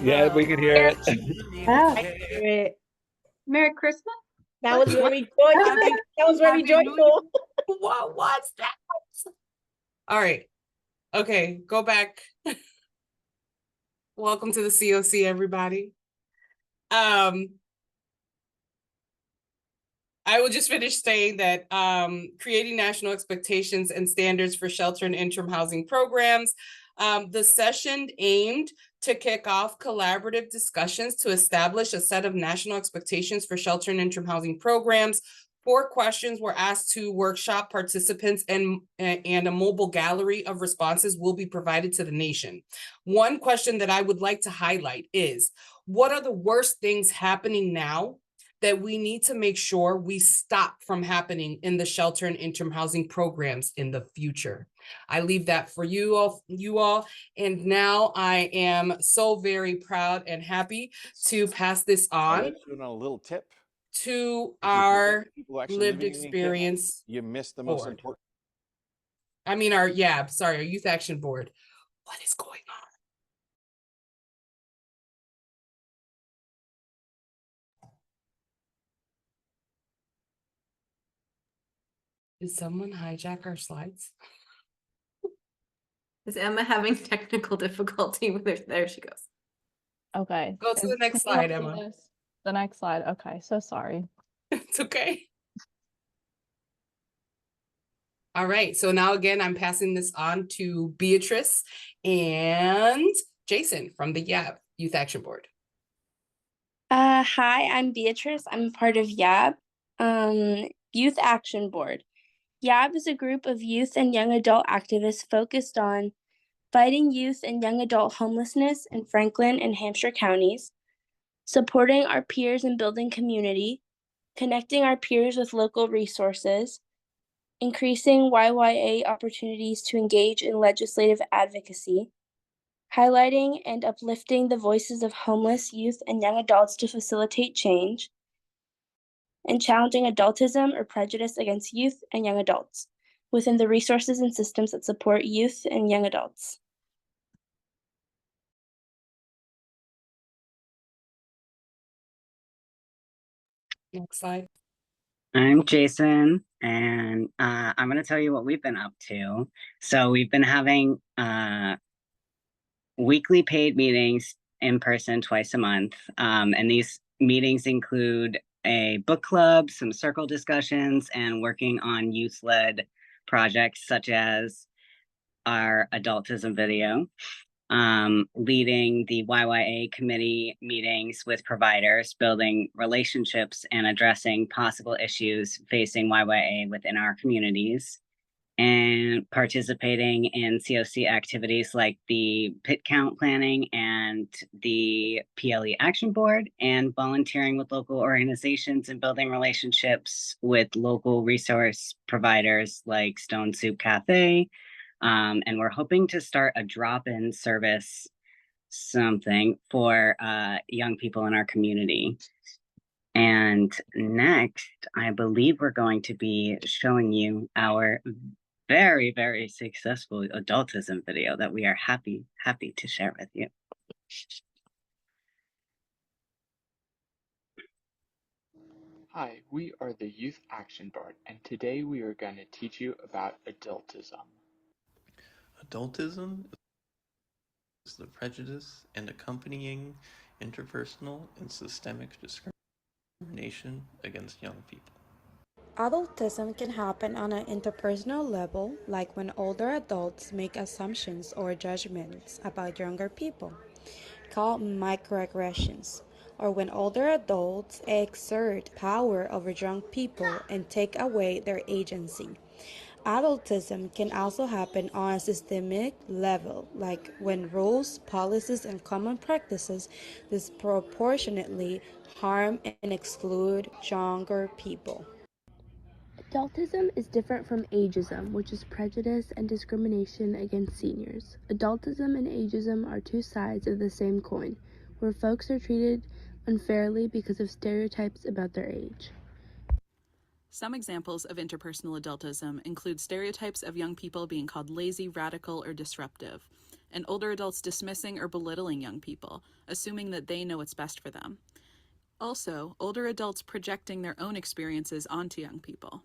Yeah, we can hear it. Oh. Merry Christmas. That was very joyful. That was very joyful. What's that? All right. Okay, go back. Welcome to the CoC, everybody. I will just finish saying that creating national expectations and standards for shelter and interim housing programs The session aimed to kick off collaborative discussions to establish a set of national expectations for shelter and interim housing programs. 4 questions were asked to workshop participants, and a mobile gallery of responses will be provided to the nation. One question that I would like to highlight is, what are the worst things happening now that we need to make sure we stop from happening in the shelter and interim housing programs in the future? I leave that for you all. And now I am so very proud and happy to pass this on Doing a little tip. to If you our people actually lived living in encampment, experience. you missed the most board. important. I mean, our Youth Action Board. What is going on? Did someone hijack our slides? Is Emma having technical difficulty with her? There she goes. Okay. Go to the next Can you slide, all see Emma. this? The next slide. Okay, so sorry. It's okay. All right, so now again, I'm passing this on to Beatrice and Jason from the Youth Action Board. Hi, I'm Beatrice. I'm part of YAB, Youth Action Board. YAB is a group of youth and young adult activists focused on fighting youth and young adult homelessness in Franklin and Hampshire counties, supporting our peers and building community, connecting our peers with local resources, increasing YYA opportunities to engage in legislative advocacy, highlighting and uplifting the voices of homeless youth and young adults to facilitate change, and challenging adultism or prejudice against youth and young adults within the resources and systems that support youth and young adults. Next slide. I'm Jason, and I'm going to tell you what we've been up to. So we've been having weekly paid meetings in person twice a month. And these meetings include a book club, some circle discussions, and working on youth-led projects such as our adultism video. Leading the YYA committee meetings with providers, building relationships, and addressing possible issues facing YYA within our communities, and participating in CoC activities like the pit count planning and the PLE Action Board, and volunteering with local organizations and building relationships with local resource providers like Stone Soup Cafe. And we're hoping to start a drop-in service, something for young people in our community. And next, I believe we're going to be showing you our very, very successful adultism video that we are happy to share with you. Hi, we are the Youth Action Board, and today we are going to teach you about adultism. Adultism is the prejudice and accompanying interpersonal and systemic discrimination against young people. Adultism can happen on an interpersonal level, like when older adults make assumptions or judgments about younger people, called microaggressions, or when older adults exert power over young people and take away their agency. Adultism can also happen on a systemic level, like when rules, policies, and common practices disproportionately harm and exclude younger people. Adultism is different from ageism, which is prejudice and discrimination against seniors. Adultism and ageism are two sides of the same coin, where folks are treated unfairly because of stereotypes about their age. Some examples of interpersonal adultism include stereotypes of young people being called lazy, radical, or disruptive, and older adults dismissing or belittling young people, assuming that they know what's best for them. Also, older adults projecting their own experiences onto young people.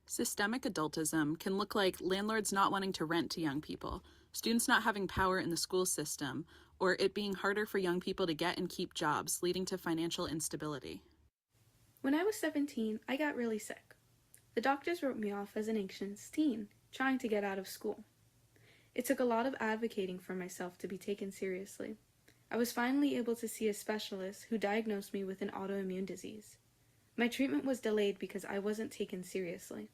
Systemic adultism can look like landlords not wanting to rent to young people, students not having power in the school system, or it being harder for young people to get and keep jobs, leading to financial instability. When I was 17, I got really sick. The doctors wrote me off as an anxious teen, trying to get out of school. It took a lot of advocating for myself to be taken seriously. I was finally able to see a specialist who diagnosed me with an autoimmune disease. My treatment was delayed because I wasn't taken seriously.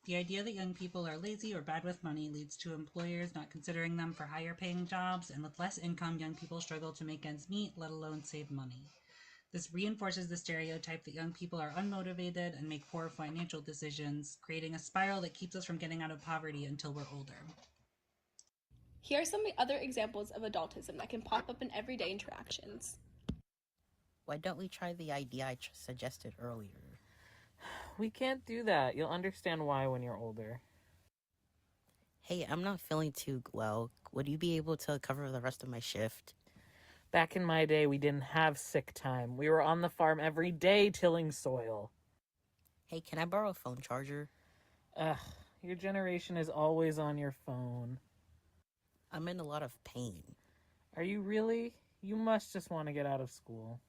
The idea that young people are lazy or bad with money leads to employers not considering them for higher paying jobs, and with less income, young people struggle to make ends meet, let alone save money. This reinforces the stereotype that young people are unmotivated and make poor financial decisions, creating a spiral that keeps us from getting out of poverty until we're older. Here are some other examples of adultism that can pop up in everyday interactions. Why don't we try the idea I suggested earlier? We can't do that. You'll understand why when you're older. Hey, I'm not feeling too well. Would you be able to cover the rest of my shift? Back in my day, we didn't have sick time. We were on the farm every day tilling soil. Hey, can I borrow a phone charger? Ugh, your generation is always on your phone. I'm in a lot of pain. Are you really? You must just want to get out of school.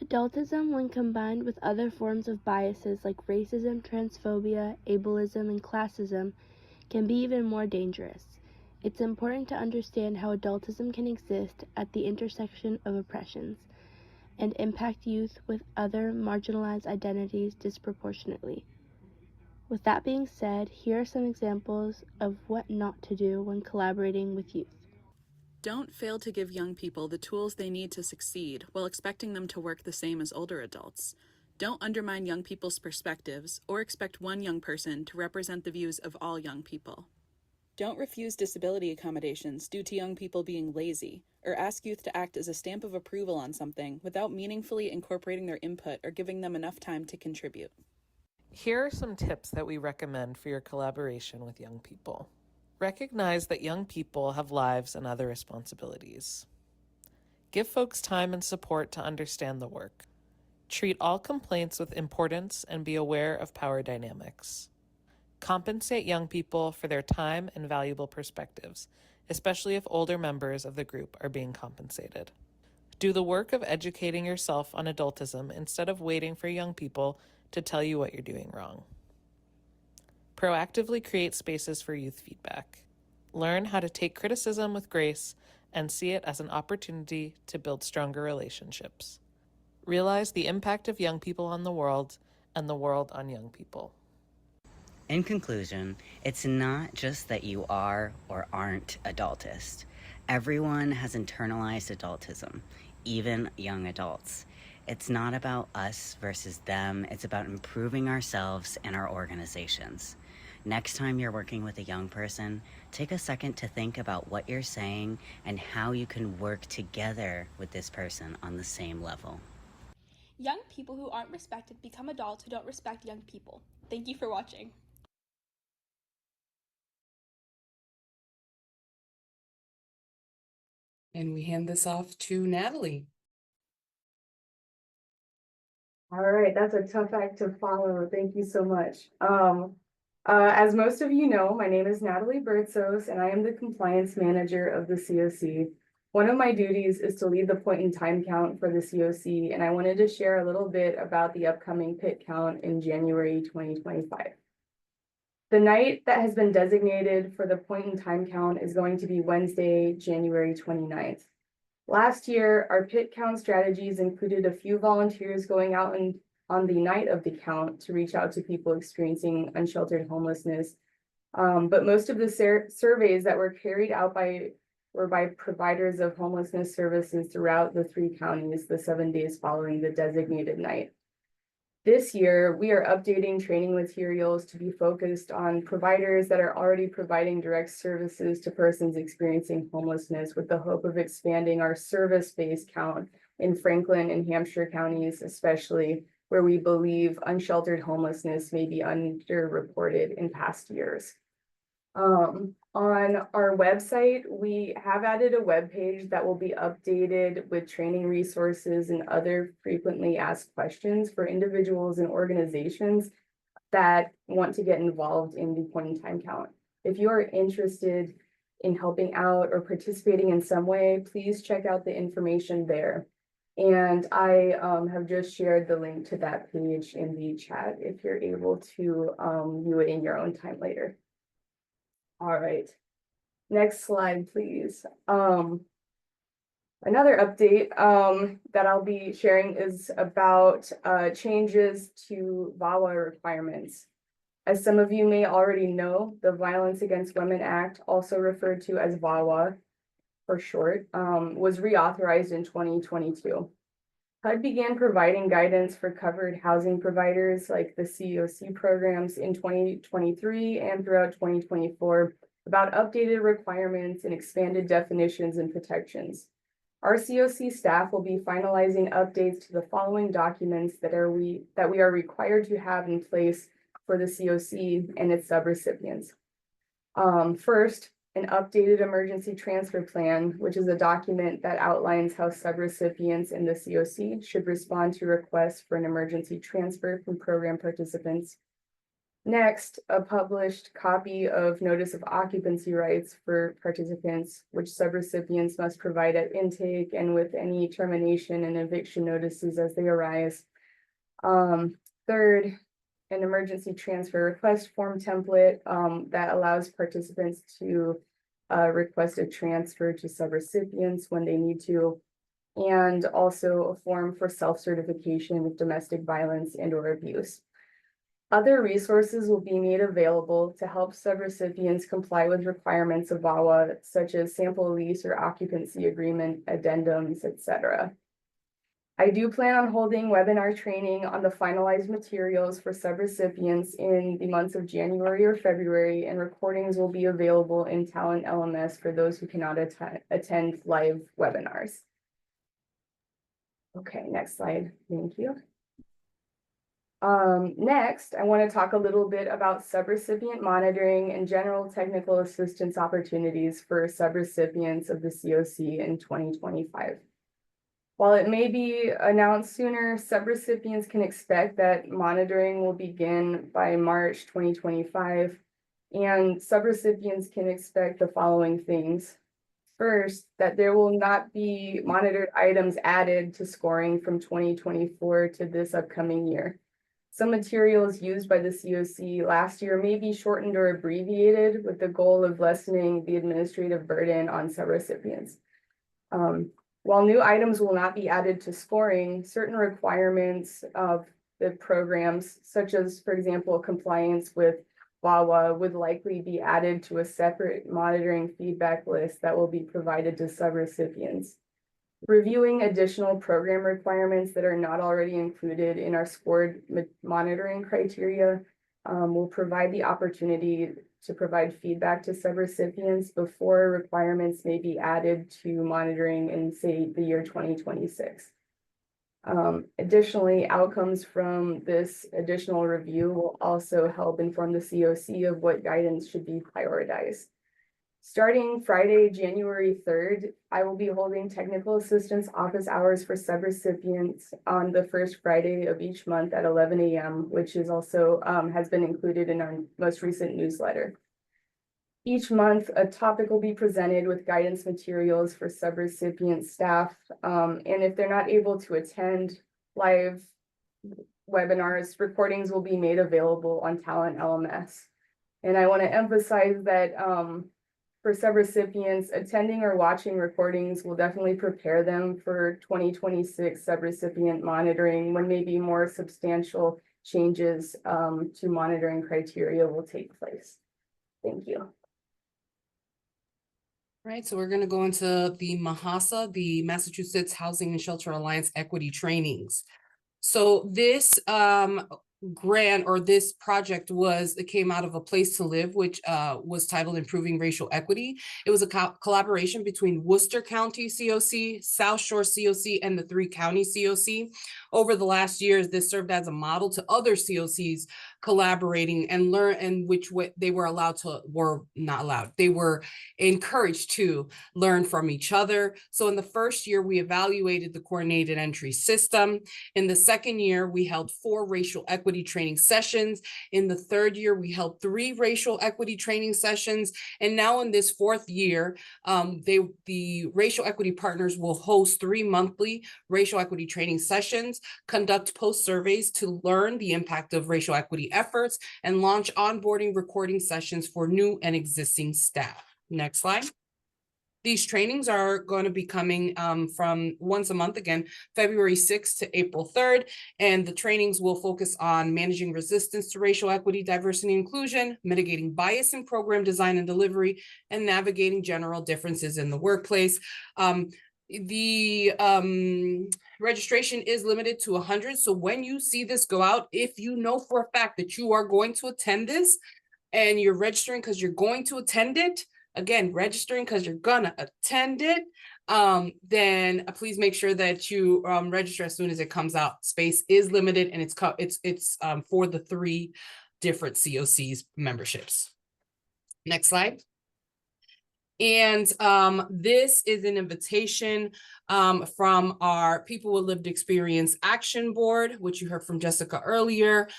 Adultism, when combined with other forms of biases like racism, transphobia, ableism, and classism, can be even more dangerous. It's important to understand how adultism can exist at the intersection of oppressions and impact youth with other marginalized identities disproportionately. With that being said, here are some examples of what not to do when collaborating with youth. Don't fail to give young people the tools they need to succeed while expecting them to work the same as older adults. Don't undermine young people's perspectives or expect one young person to represent the views of all young people. Don't refuse disability accommodations due to young people being lazy, or ask youth to act as a stamp of approval on something without meaningfully incorporating their input or giving them enough time to contribute. Here are some tips that we recommend for your collaboration with young people. Recognize that young people have lives and other responsibilities. Give folks time and support to understand the work. Treat all complaints with importance and be aware of power dynamics. Compensate young people for their time and valuable perspectives, especially if older members of the group are being compensated. Do the work of educating yourself on adultism instead of waiting for young people to tell you what you're doing wrong. Proactively create spaces for youth feedback. Learn how to take criticism with grace and see it as an opportunity to build stronger relationships. Realize the impact of young people on the world and the world on young people. In conclusion, it's not just that you are or aren't adultist. Everyone has internalized adultism, even young adults. It's not about us versus them. It's about improving ourselves and our organizations. Next time you're working with a young person, take a second to think about what you're saying and how you can work together with this person on the same level. Young people who aren't respected become adults who don't respect young people. Thank you for watching. And we hand this off to Natalie. All right, that's a tough act to follow. Thank you so much. As most of you know, my name is Natalie Bertzos, and I am the compliance manager of the CoC. One of my duties is to lead the point in time count for the CoC, and I wanted to share a little bit about the upcoming pit count in January 2025. The night that has been designated for the point in time count is going to be Wednesday, January 29th. Last year, our pit count strategies included a few volunteers going out on the night of the count to reach out to people experiencing unsheltered homelessness. But most of the surveys that were carried out were by providers of homelessness services throughout the 3 counties the 7 days following the designated night. This year, we are updating training materials to be focused on providers that are already providing direct services to persons experiencing homelessness, with the hope of expanding our service-based count in Franklin and Hampshire counties, especially where we believe unsheltered homelessness may be underreported in past years. On our website, we have added a web page that will be updated with training resources and other frequently asked questions for individuals and organizations that want to get involved in the point in time count. If you are interested in helping out or participating in some way, please check out the information there. And I have just shared the link to that page in the chat if you're able to view it in your own time later. All right. Next slide, please. Another update that I'll be sharing is about changes to VAWA requirements. As some of you may already know, the Violence Against Women Act, also referred to as VAWA for short, was reauthorized in 2022. HUD began providing guidance for covered housing providers like the CoC programs in 2023 and throughout 2024 about updated requirements and expanded definitions and protections. Our CoC staff will be finalizing updates to the following documents that we are required to have in place for the CoC and its subrecipients. First, an updated emergency transfer plan, which is a document that outlines how subrecipients in the CoC should respond to requests for an emergency transfer from program participants. Next, a published copy of Notice of Occupancy Rights for participants, which subrecipients must provide at intake and with any termination and eviction notices as they arise. Third, an emergency transfer request form template that allows participants to request a transfer to subrecipients when they need to, and also a form for self-certification of domestic violence and/or abuse. Other resources will be made available to help subrecipients comply with requirements of VAWA, such as sample lease or occupancy agreement addendums, etc. I do plan on holding webinar training on the finalized materials for subrecipients in the months of January or February, and recordings will be available in Talent LMS for those who cannot attend live webinars. Okay, next slide. Thank you. Next, I want to talk a little bit about subrecipient monitoring and general technical assistance opportunities for subrecipients of the CoC in 2025. While it may be announced sooner, subrecipients can expect that monitoring will begin by March 2025, and subrecipients can expect the following things. First, that there will not be monitored items added to scoring from 2024 to this upcoming year. Some materials used by the CoC last year may be shortened or abbreviated with the goal of lessening the administrative burden on subrecipients. While new items will not be added to scoring, certain requirements of the programs, such as, for example, compliance with VAWA, would likely be added to a separate monitoring feedback list that will be provided to subrecipients. Reviewing additional program requirements that are not already included in our scored monitoring criteria will provide the opportunity to provide feedback to subrecipients before requirements may be added to monitoring in, say, the year 2026. Additionally, outcomes from this additional review will also help inform the CoC of what guidance should be prioritized. Starting Friday, January 3rd, I will be holding technical assistance office hours for subrecipients on the first Friday of each month at 11 a.m., which is also has been included in our most recent newsletter. Each month, a topic will be presented with guidance materials for subrecipient staff, and if they're not able to attend live webinars, recordings will be made available on Talent LMS. And I want to emphasize that for subrecipients, attending or watching recordings will definitely prepare them for 2026 subrecipient monitoring, when maybe more substantial changes to monitoring criteria will take place. Thank you. All right, so we're going to go into the MAHASA, the Massachusetts Housing and Shelter Alliance Equity Trainings. So this grant, or this project, came out of A Place to Live, which was titled Improving Racial Equity. It was a collaboration between Worcester County CoC, South Shore CoC, and the 3-county CoC. Over the last years, this served as a model to other CoCs collaborating and learn, and which they were they were encouraged to learn from each other. So in the first year, we evaluated the coordinated entry system. In the second year, we held 4 racial equity training sessions. In the third year, we held 3 racial equity training sessions. And now in this 4th year, the racial equity partners will host 3 monthly racial equity training sessions, conduct post surveys to learn the impact of racial equity community efforts, and launch onboarding recording sessions for new and existing staff. Next slide. These trainings are going to be coming from once a month, again, February 6th to April 3rd. And the trainings will focus on managing resistance to racial equity, diversity, and inclusion, mitigating bias in program design and delivery, and navigating general differences in the workplace. The registration is limited to 100. So when you see this go out, if you know for a fact that you are going to attend this and you're registering because you're going to attend it, again, registering because you're gonna attend it, then please make sure that you register as soon as it comes out. Space is limited, and it's for the 3 different CoCs memberships. Next slide. And this is an invitation from our People with Lived Experience Action Board, which you heard from Jessica earlier.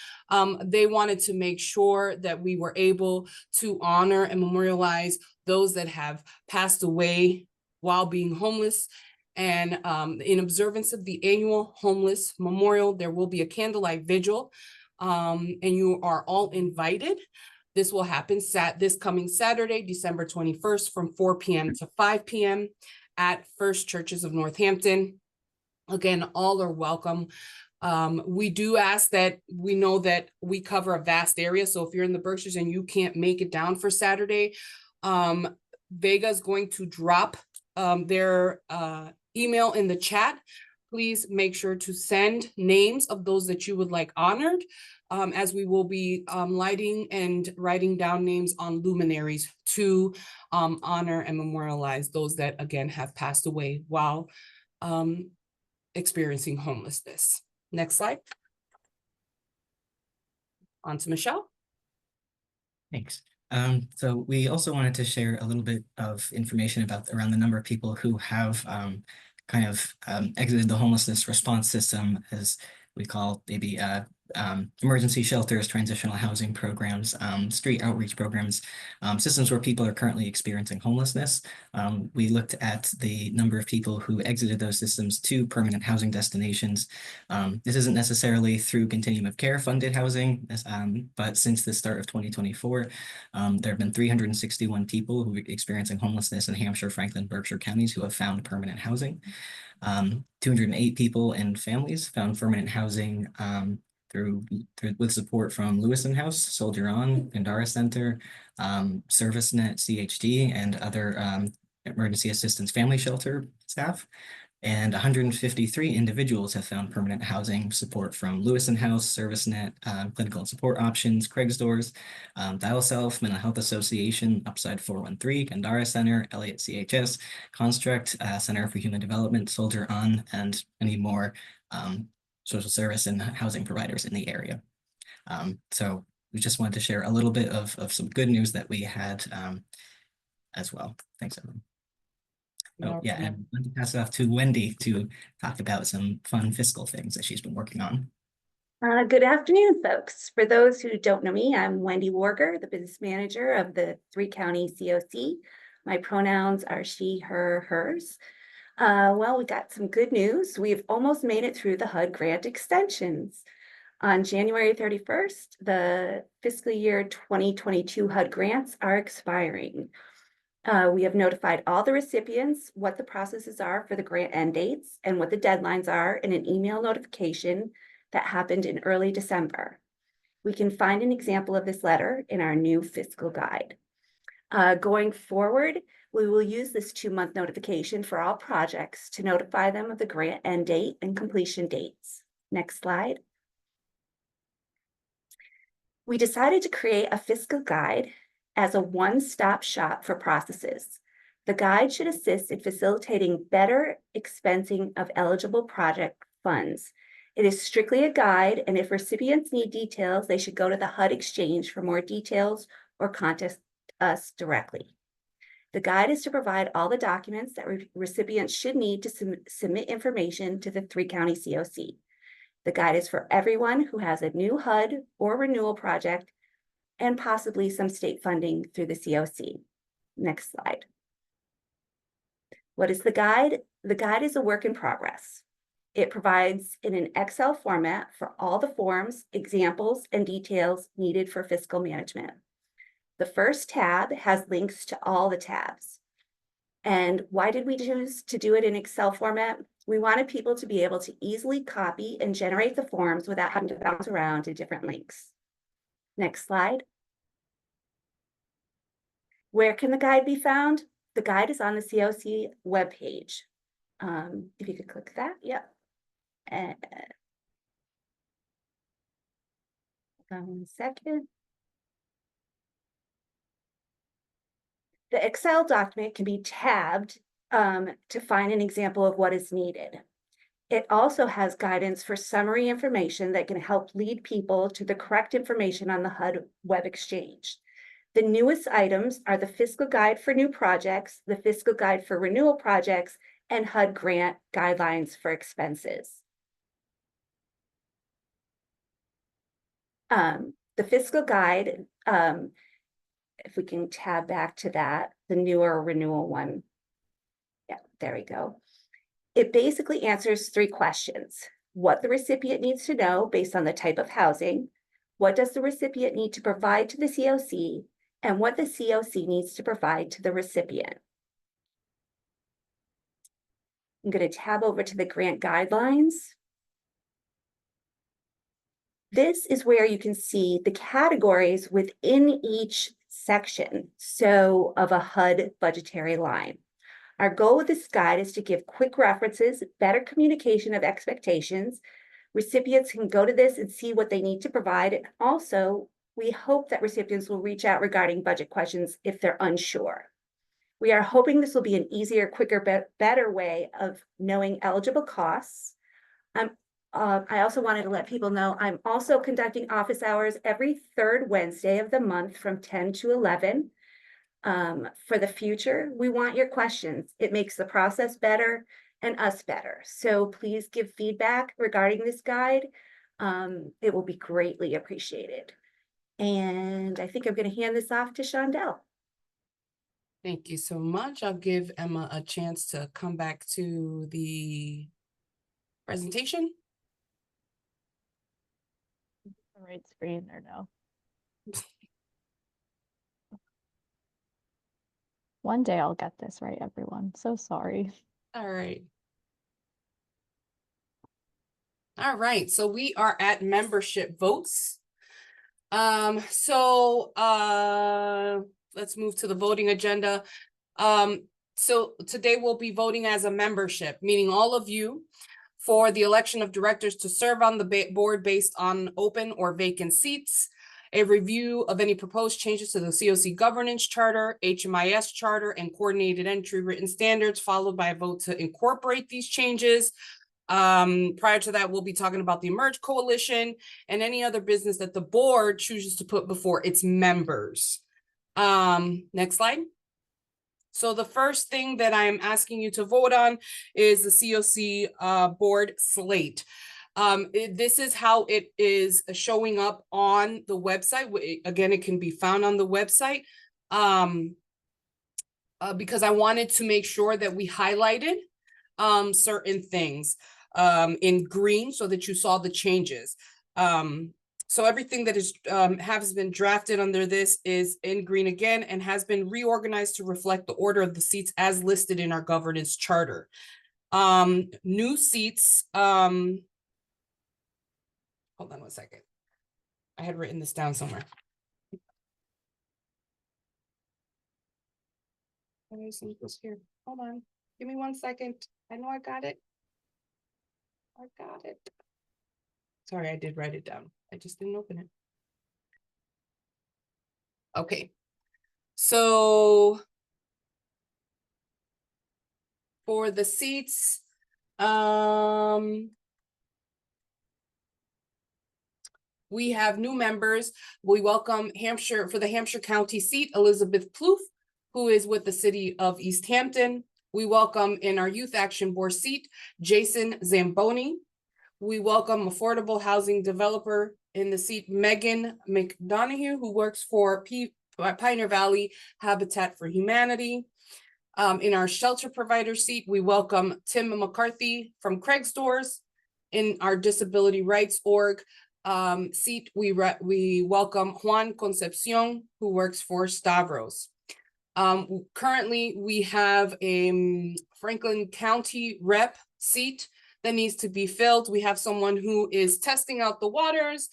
They wanted to make sure that we were able to honor and memorialize those that have passed away while being homeless. And in observance of the annual Homeless Memorial, there will be a candlelight vigil, and you are all invited. This will happen this coming Saturday, December 21st from 4 p.m. to 5 p.m. at First Churches of Northampton. Again, all are welcome. We do ask that we know that we cover a vast area. So if you're in the Berkshires and you can't make it down for Saturday, Vega is going to drop their email in the chat. Please make sure to send names of those that you would like honored, as we will be lighting and writing down names on luminaries to honor and memorialize those that, again, have passed away while experiencing homelessness. Next slide. On to Michelle. Thanks. So we also wanted to share a little bit of information around the number of people who have exited the homelessness response system, as we call maybe emergency shelters, transitional housing programs, street outreach programs, systems where people are currently experiencing homelessness. We looked at the number of people who exited those systems to permanent housing destinations. This isn't necessarily through continuum of care funded housing, but since the start of 2024, there have been 361 people who are experiencing homelessness in Hampshire, Franklin, Berkshire counties who have found permanent housing. 208 people and families found permanent housing with support from Lewison House, Soldier On, Gandara Center, ServiceNet, CHD, and other emergency assistance family shelter staff. And 153 individuals have found permanent housing support from Lewison House, ServiceNet, Clinical and Support Options, Craig's Doors, Dial Self, Mental Health Association, Upside 413, Gandara Center, Elliott CHS, Construct, Center for Human Development, Soldier On, and many more social service and housing providers in the area. So we just wanted to share a little bit of some good news that we had as well. Thanks, everyone. Oh, yeah, and I'm going to pass it off to Wendy to talk about some fun fiscal things that she's been working on. Good afternoon, folks. For those who don't know me, I'm Wendy Warger, the business manager of the 3-county CoC. My pronouns are she, her, hers. Well, we got some good news. We've almost made it through the HUD grant extensions. On January 31st, the fiscal year 2022 HUD grants are expiring. We have notified all the recipients what the processes are for the grant end dates and what the deadlines are in an email notification that happened in early December. We can find an example of this letter in our new fiscal guide. Going forward, we will use this 2-month notification for all projects to notify them of the grant end date and completion dates. Next slide. We decided to create a fiscal guide as a one-stop shop for processes. The guide should assist in facilitating better expensing of eligible project funds. It is strictly a guide, and if recipients need details, they should go to the HUD Exchange for more details or contact us directly. The guide is to provide all the documents that recipients should need to submit information to the 3-county CoC. The guide is for everyone who has a new HUD or renewal project and possibly some state funding through the CoC. Next slide. What is the guide? The guide is a work in progress. It provides in an Excel format for all the forms, examples, and details needed for fiscal management. The first tab has links to all the tabs. And why did we choose to do it in Excel format? We wanted people to be able to easily copy and generate the forms without having to bounce around to different links. Next slide. Where can the guide be found? The guide is on the CoC webpage. If you could click that, yep. And hold on 1 second. The Excel document can be tabbed to find an example of what is needed. It also has guidance for summary information that can help lead people to the correct information on the HUD Web Exchange. The newest items are the fiscal guide for new projects, the fiscal guide for renewal projects, and HUD grant guidelines for expenses. The fiscal guide, if we can tab back to that, the newer renewal one. Yeah, there we go. It basically answers 3 questions. What the recipient needs to know based on the type of housing, what does the recipient need to provide to the CoC, and what the CoC needs to provide to the recipient. I'm going to tab over to the grant guidelines. This is where you can see the categories within each section, so of a HUD budgetary line. Our goal with this guide is to give quick references, better communication of expectations. Recipients can go to this and see what they need to provide. And also, we hope that recipients will reach out regarding budget questions if they're unsure. We are hoping this will be an easier, quicker, better way of knowing eligible costs. I also wanted to let people know I'm also conducting office hours every 3rd Wednesday of the month from 10 to 11. For the future, we want your questions. It makes the process better and us better. So please give feedback regarding this guide. It will be greatly appreciated. And I think I'm going to hand this off to Shondell. Thank you so much. I'll give Emma a chance to come back to the presentation. The right screen or no? One day I'll get this right, everyone. So sorry. All right. All right, so we are at membership votes. Let's move to the voting agenda. So today we'll be voting as a membership, meaning all of you, for the election of directors to serve on the board based on open or vacant seats, a review of any proposed changes to the CoC governance charter, HMIS charter, and coordinated entry written standards, followed by a vote to incorporate these changes. Prior to that, we'll be talking about the Emerge Coalition and any other business that the board chooses to put before its members. Next slide. So the first thing that I'm asking you to vote on is the CoC board slate. This is how it is showing up on the website. Again, it can be found on the website because I wanted to make sure that we highlighted certain things in green so that you saw the changes. So everything that is has been drafted under this is in green again and has been reorganized to reflect the order of the seats as listed in our governance charter. New seats, hold on 1 second. I had written this down somewhere. Here. Hold on. Give me 1 second. I know I got it. I got it. Sorry, I did write it down. I just didn't open it. Okay. So for the seats, we have new members. We welcome Hampshire for the Hampshire County seat, Elizabeth Plouffe, who is with the city of East Hampton. We welcome in our Youth Action Board seat, Jason Zamboni. We welcome affordable housing developer in the seat, Megan McDonough, who works for Pioneer Valley Habitat for Humanity. In our shelter provider seat, we welcome Tim McCarthy from Craig's Doors. In our disability rights org seat, we welcome Juan Concepcion, who works for Stavros. Currently, we have a Franklin County rep seat that needs to be filled. We have someone who is testing out the waters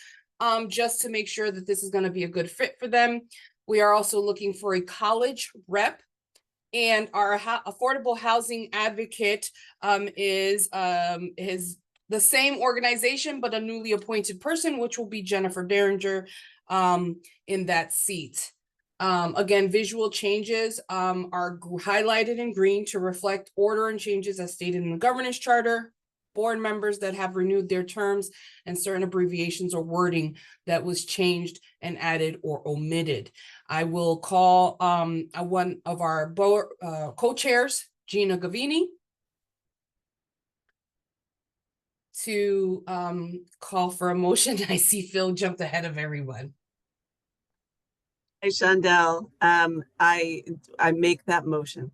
just to make sure that this is going to be a good fit for them. We are also looking for a college rep, and our affordable housing advocate is the same organization, but a newly appointed person, which will be Jennifer Derringer in that seat. Again, visual changes are highlighted in green to reflect order and changes as stated in the governance charter, board members that have renewed their terms, and certain abbreviations or wording that was changed and added or omitted. I will call one of our co-chairs, Gina Gavini, to call for a motion. I see Phil jumped ahead of everyone. Hey, Shondell, I make that motion.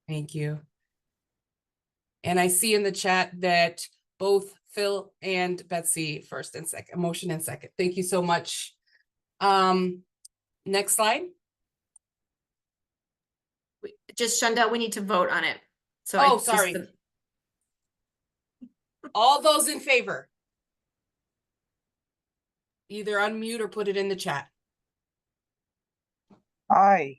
Thank you. And I see in the chat that both Phil and Betsy first and second, motion and second. Thank you so much. Next slide. Just Shondell, we need to vote on it. So oh, sorry. All those in favor, either unmute or put it in the chat. Aye.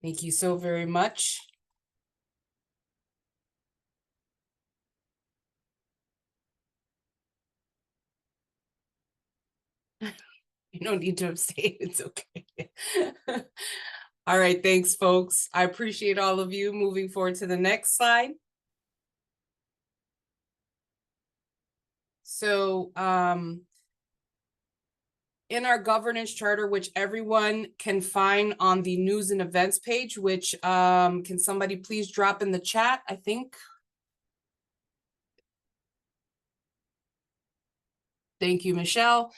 Thank you so very much. You don't need to abstain, it's okay. All right, thanks, folks. I appreciate all of you. Moving forward to the next slide. So, in our governance charter, which everyone can find on the news and events page, which can somebody please drop in the chat, I think. Thank you, Michelle.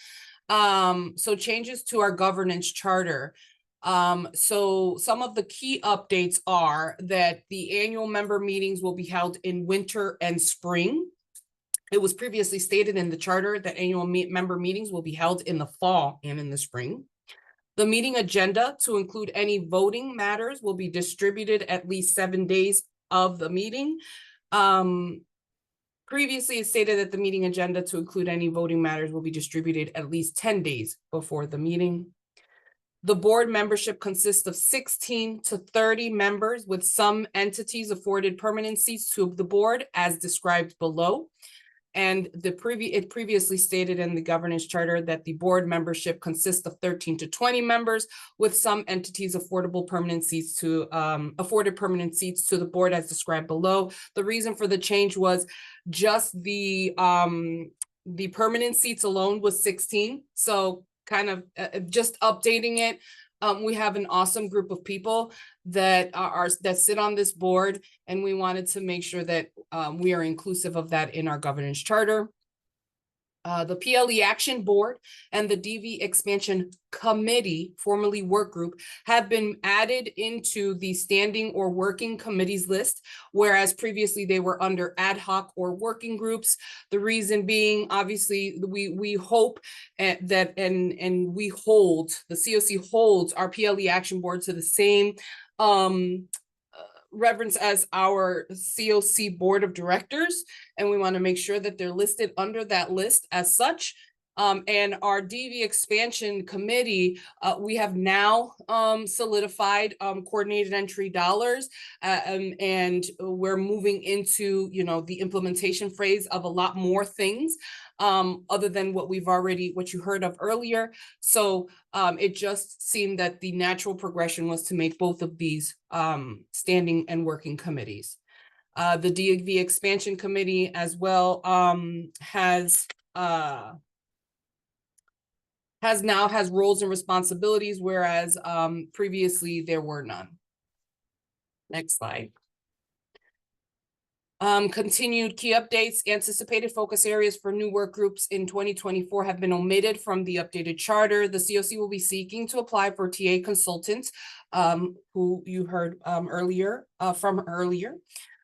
So changes to our governance charter. So some of the key updates are that the annual member meetings will be held in winter and spring. It was previously stated in the charter that annual member meetings will be held in the fall and in the spring. The meeting agenda, to include any voting matters, will be distributed at least 7 days of the meeting. Previously, it stated that the meeting agenda, to include any voting matters, will be distributed at least 10 days before the meeting. The board membership consists of 16 to 30 members, with some entities afforded permanent seats to the board as described below. And it previously stated in the governance charter that the board membership consists of 13 to 20 members, with some entities afforded permanent seats to the board as described below. The reason for the change was just the permanent seats alone was 16. So kind of just updating it. We have an awesome group of people that sit on this board, and we wanted to make sure that we are inclusive of that in our governance charter. The PLE Action Board and the DV Expansion Committee, formerly work group, have been added into the standing or working committees list, whereas previously they were under ad hoc or working groups. The reason being, obviously, we hope that and we hold, the CoC holds our PLE Action Board to the same reverence as our CoC board of directors, and we want to make sure that they're listed under that list as such. And our DV expansion committee, we have now solidified coordinated entry dollars, and we're moving into, the implementation phase of a lot more things other than what you heard of earlier. So it just seemed that the natural progression was to make both of these standing and working committees. The DV expansion committee as well has now has roles and responsibilities, whereas previously there were none. Next slide. Continued key updates. Anticipated focus areas for new work groups in 2024 have been omitted from the updated charter. The CoC will be seeking to apply for TA consultants, who you heard from earlier,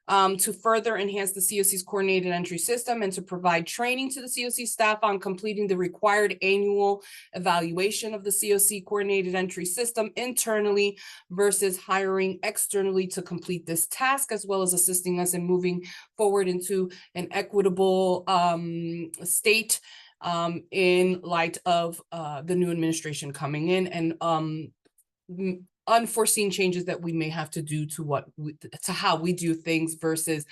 to further enhance the CoC's coordinated entry system and to provide training to the CoC staff on completing the required annual evaluation of the CoC coordinated entry system internally versus hiring externally to complete this task, as well as assisting us in moving forward into an equitable state in light of the new administration coming in and unforeseen changes that we may have to do to how we do things versus,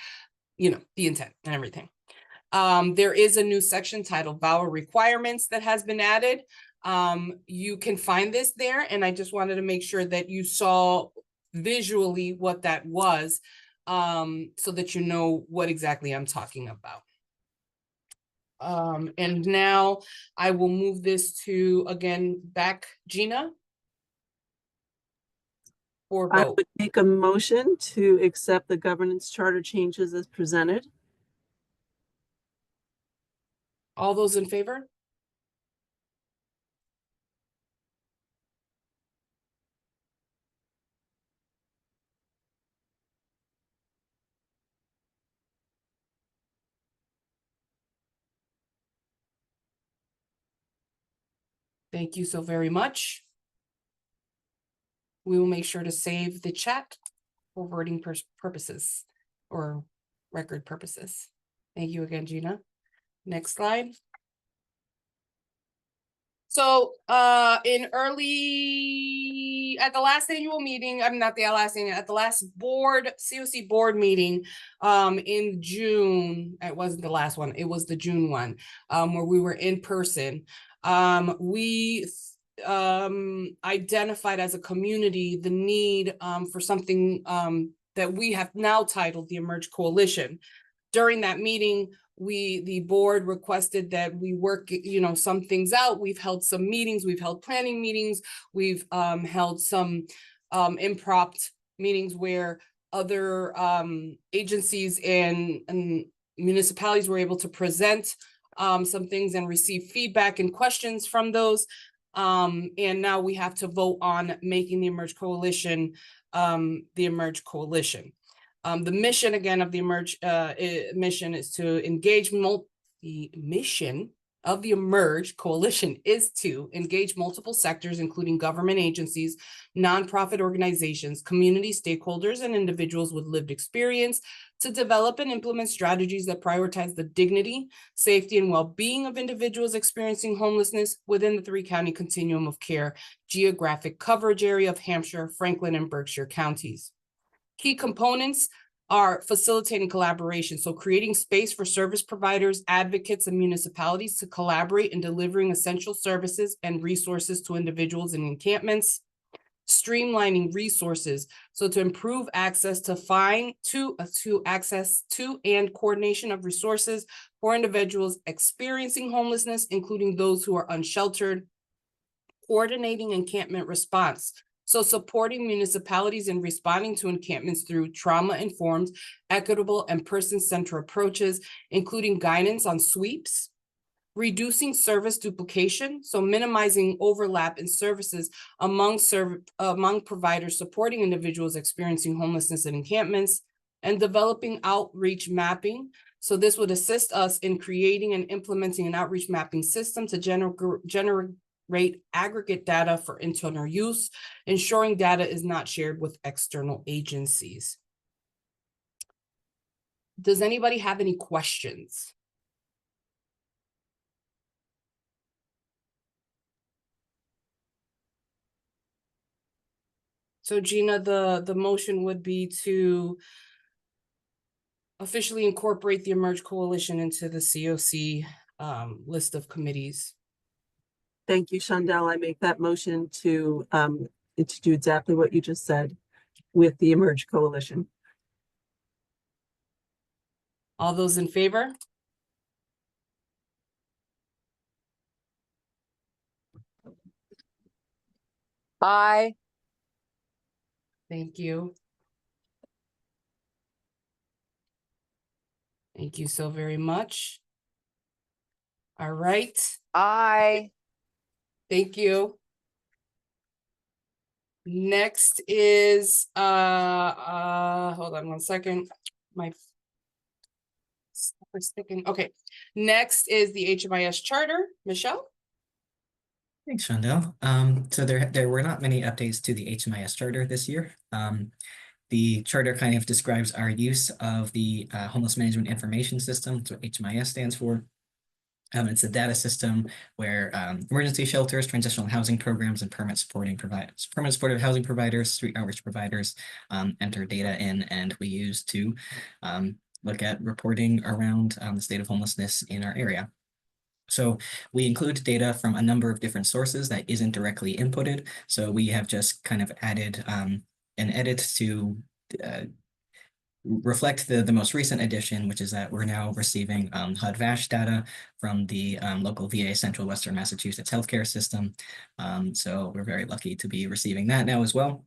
the intent and everything. There is a new section titled VAWA requirements that has been added. You can find this there, and I just wanted to make sure that you saw visually what that was, so that you know what exactly I'm talking about. And now I will move this to, again, back Gina. I would make a motion to accept the governance charter changes as presented. All those in favor? Thank you so very much. We will make sure to save the chat for wording purposes or record purposes. Thank you again, Gina. Next slide. So at the last annual meeting, at the last CoC board meeting in June, it wasn't the last one, it was the June one, where we were in person. We identified as a community the need for something that we have now titled the Emerge Coalition. During that meeting, the board requested that we work, some things out. We've held some meetings, we've held planning meetings, we've held some impromptu meetings where other agencies and municipalities were able to present some things and receive feedback and questions from those. And now we have to vote on making the Emerge Coalition the Emerge Coalition. The mission, again, of the Emerge mission is to engage the mission of the Emerge Coalition is to engage multiple sectors, including government agencies, nonprofit organizations, community stakeholders, and individuals with lived experience to develop and implement strategies that prioritize the dignity, safety, and well-being of individuals experiencing homelessness within the three-county continuum of care geographic coverage area of Hampshire, Franklin, and Berkshire counties. Key components are facilitating collaboration, so creating space for service providers, advocates, and municipalities to collaborate in delivering essential services and resources to individuals in encampments. Streamlining resources, so to improve access to access to and coordination of resources for individuals experiencing homelessness, including those who are unsheltered. Coordinating encampment response, so supporting municipalities in responding to encampments through trauma-informed, equitable, and person-centered approaches, including guidance on sweeps. Reducing service duplication, so minimizing overlap in services among providers supporting individuals experiencing homelessness in encampments, and developing outreach mapping. So this would assist us in creating and implementing an outreach mapping system to generate aggregate data for internal use, ensuring data is not shared with external agencies. Does anybody have any questions? So Gina, the motion would be to officially incorporate the Emerge Coalition into the CoC list of committees. Thank you, Shondell. I make that motion to do exactly what you just said with the Emerge Coalition. All those in favor? Aye. Thank you. Thank you so very much. All right. Aye. Thank you. Next is hold on one second. My stuff is sticking. Okay. Next is the HMIS charter. Michelle? Thanks, Shondell. So there were not many updates to the HMIS charter this year. The charter kind of describes our use of the Homeless Management Information System. That's what HMIS stands for. It's a data system where emergency shelters, transitional housing programs, and permanent supportive housing providers, street outreach providers enter data in, and we use to look at reporting around the state of homelessness in our area. So we include data from a number of different sources that isn't directly inputted. So we have just kind of added an edit to reflect the most recent addition, which is that we're now receiving HUD-VASH data from the local VA Central Western Massachusetts healthcare system. So we're very lucky to be receiving that now as well.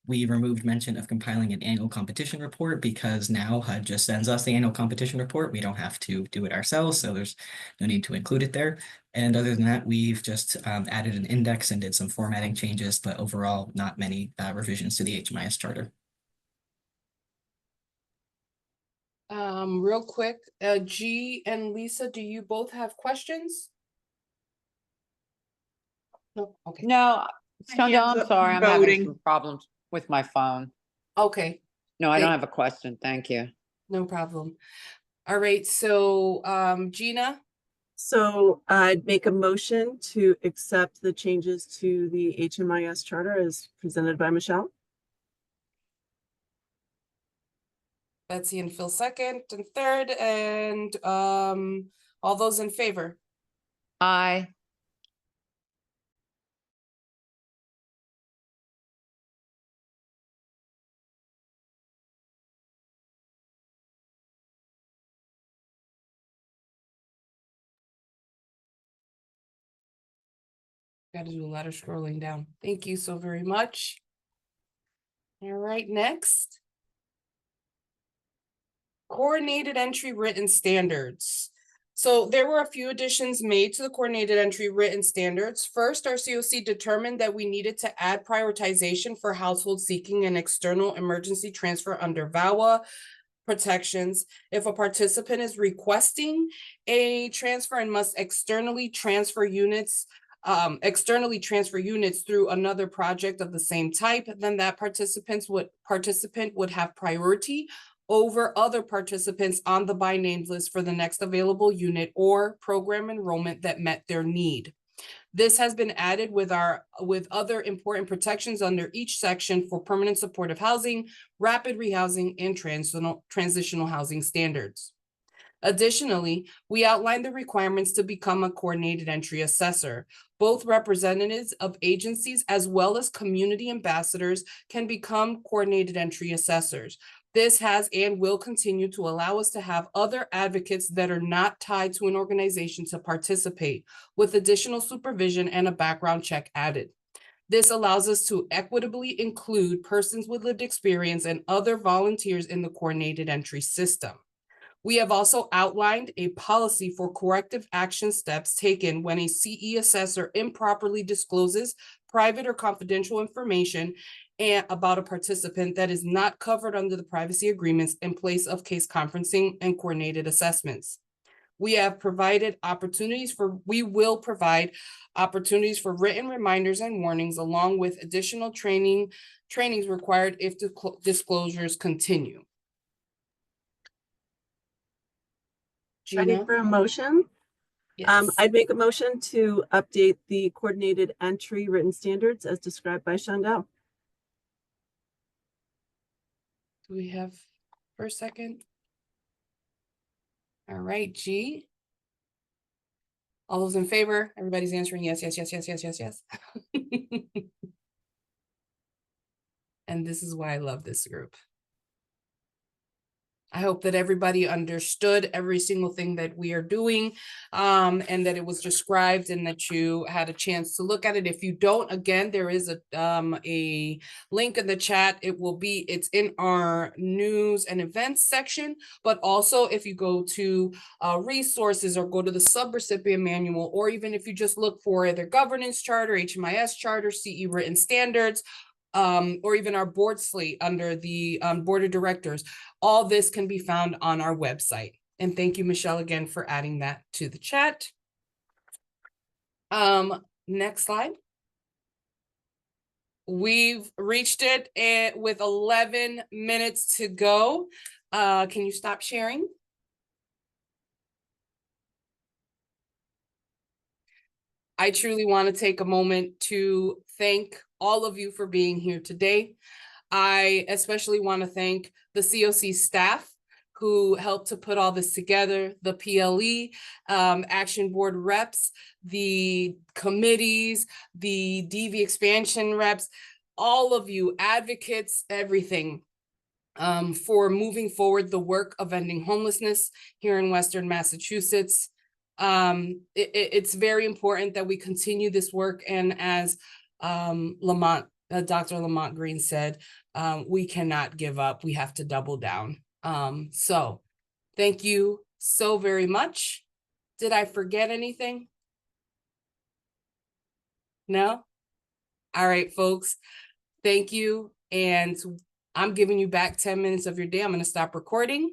We removed mention of compiling an annual competition report because now HUD just sends us the annual competition report. We don't have to do it ourselves, so there's no need to include it there. And other than that, we've just added an index and did some formatting changes, but overall, not many revisions to the HMIS charter. Real quick, G and Lisa, do you both have questions? No, okay. No, Shondell, I'm sorry, I'm having voting. some problems with my phone. Okay, No, I don't have a question. Thank you. no problem. All right, so Gina, So I'd make a motion to accept the changes to the HMIS charter as presented by Michelle. Betsy and Phil second and third, and all those in favor? Aye. Got to do a lot of scrolling down. Thank you so very much. All right, next. Coordinated entry written standards. So there were a few additions made to the coordinated entry written standards. First, our CoC determined that we needed to add prioritization for households seeking an external emergency transfer under VAWA protections. If a participant is requesting a transfer and must externally transfer units through another project of the same type, then that participant would have priority over other participants on the by names list for the next available unit or program enrollment that met their need. This has been added with other important protections under each section for permanent supportive housing, rapid rehousing, and transitional housing standards. Additionally, we outlined the requirements to become a coordinated entry assessor. Both representatives of agencies as well as community ambassadors can become coordinated entry assessors. This has and will continue to allow us to have other advocates that are not tied to an organization to participate, with additional supervision and a background check added. This allows us to equitably include persons with lived experience and other volunteers in the coordinated entry system. We have also outlined a policy for corrective action steps taken when a CE assessor improperly discloses private or confidential information about a participant that is not covered under the privacy agreements in place of case conferencing and coordinated assessments. We will provide opportunities for written reminders and warnings, along with additional trainings required if the disclosures continue. Ready Gina? for a motion? Yes. I'd make a motion to update the coordinated entry written standards as described by Shondell. Do we have for a second? All right, G. All those in favor? Everybody's answering yes, yes, yes, yes, yes, yes, yes. And this is why I love this group. I hope that everybody understood every single thing that we are doing, and that it was described and that you had a chance to look at it. If you don't, again, there is a link in the chat. It's in our news and events section, but also if you go to resources or go to the subrecipient manual, or even if you just look for either governance charter, HMIS charter, CE written standards, or even our board slate under the board of directors, all this can be found on our website. And thank you, Michelle, again for adding that to the chat. Next slide. We've reached it with 11 minutes to go. Can you stop sharing? I truly want to take a moment to thank all of you for being here today. I especially want to thank the CoC staff who helped to put all this together, the PLE, Action Board reps, the committees, the DV expansion reps, all of you advocates, everything, for moving forward the work of ending homelessness here in Western Massachusetts. It's very important that we continue this work, and as Dr. Lamont Green said, we cannot give up. We have to double down. So thank you so very much. Did I forget anything? No? All right, folks. Thank you. And I'm giving you back 10 minutes of your day. I'm going to stop recording.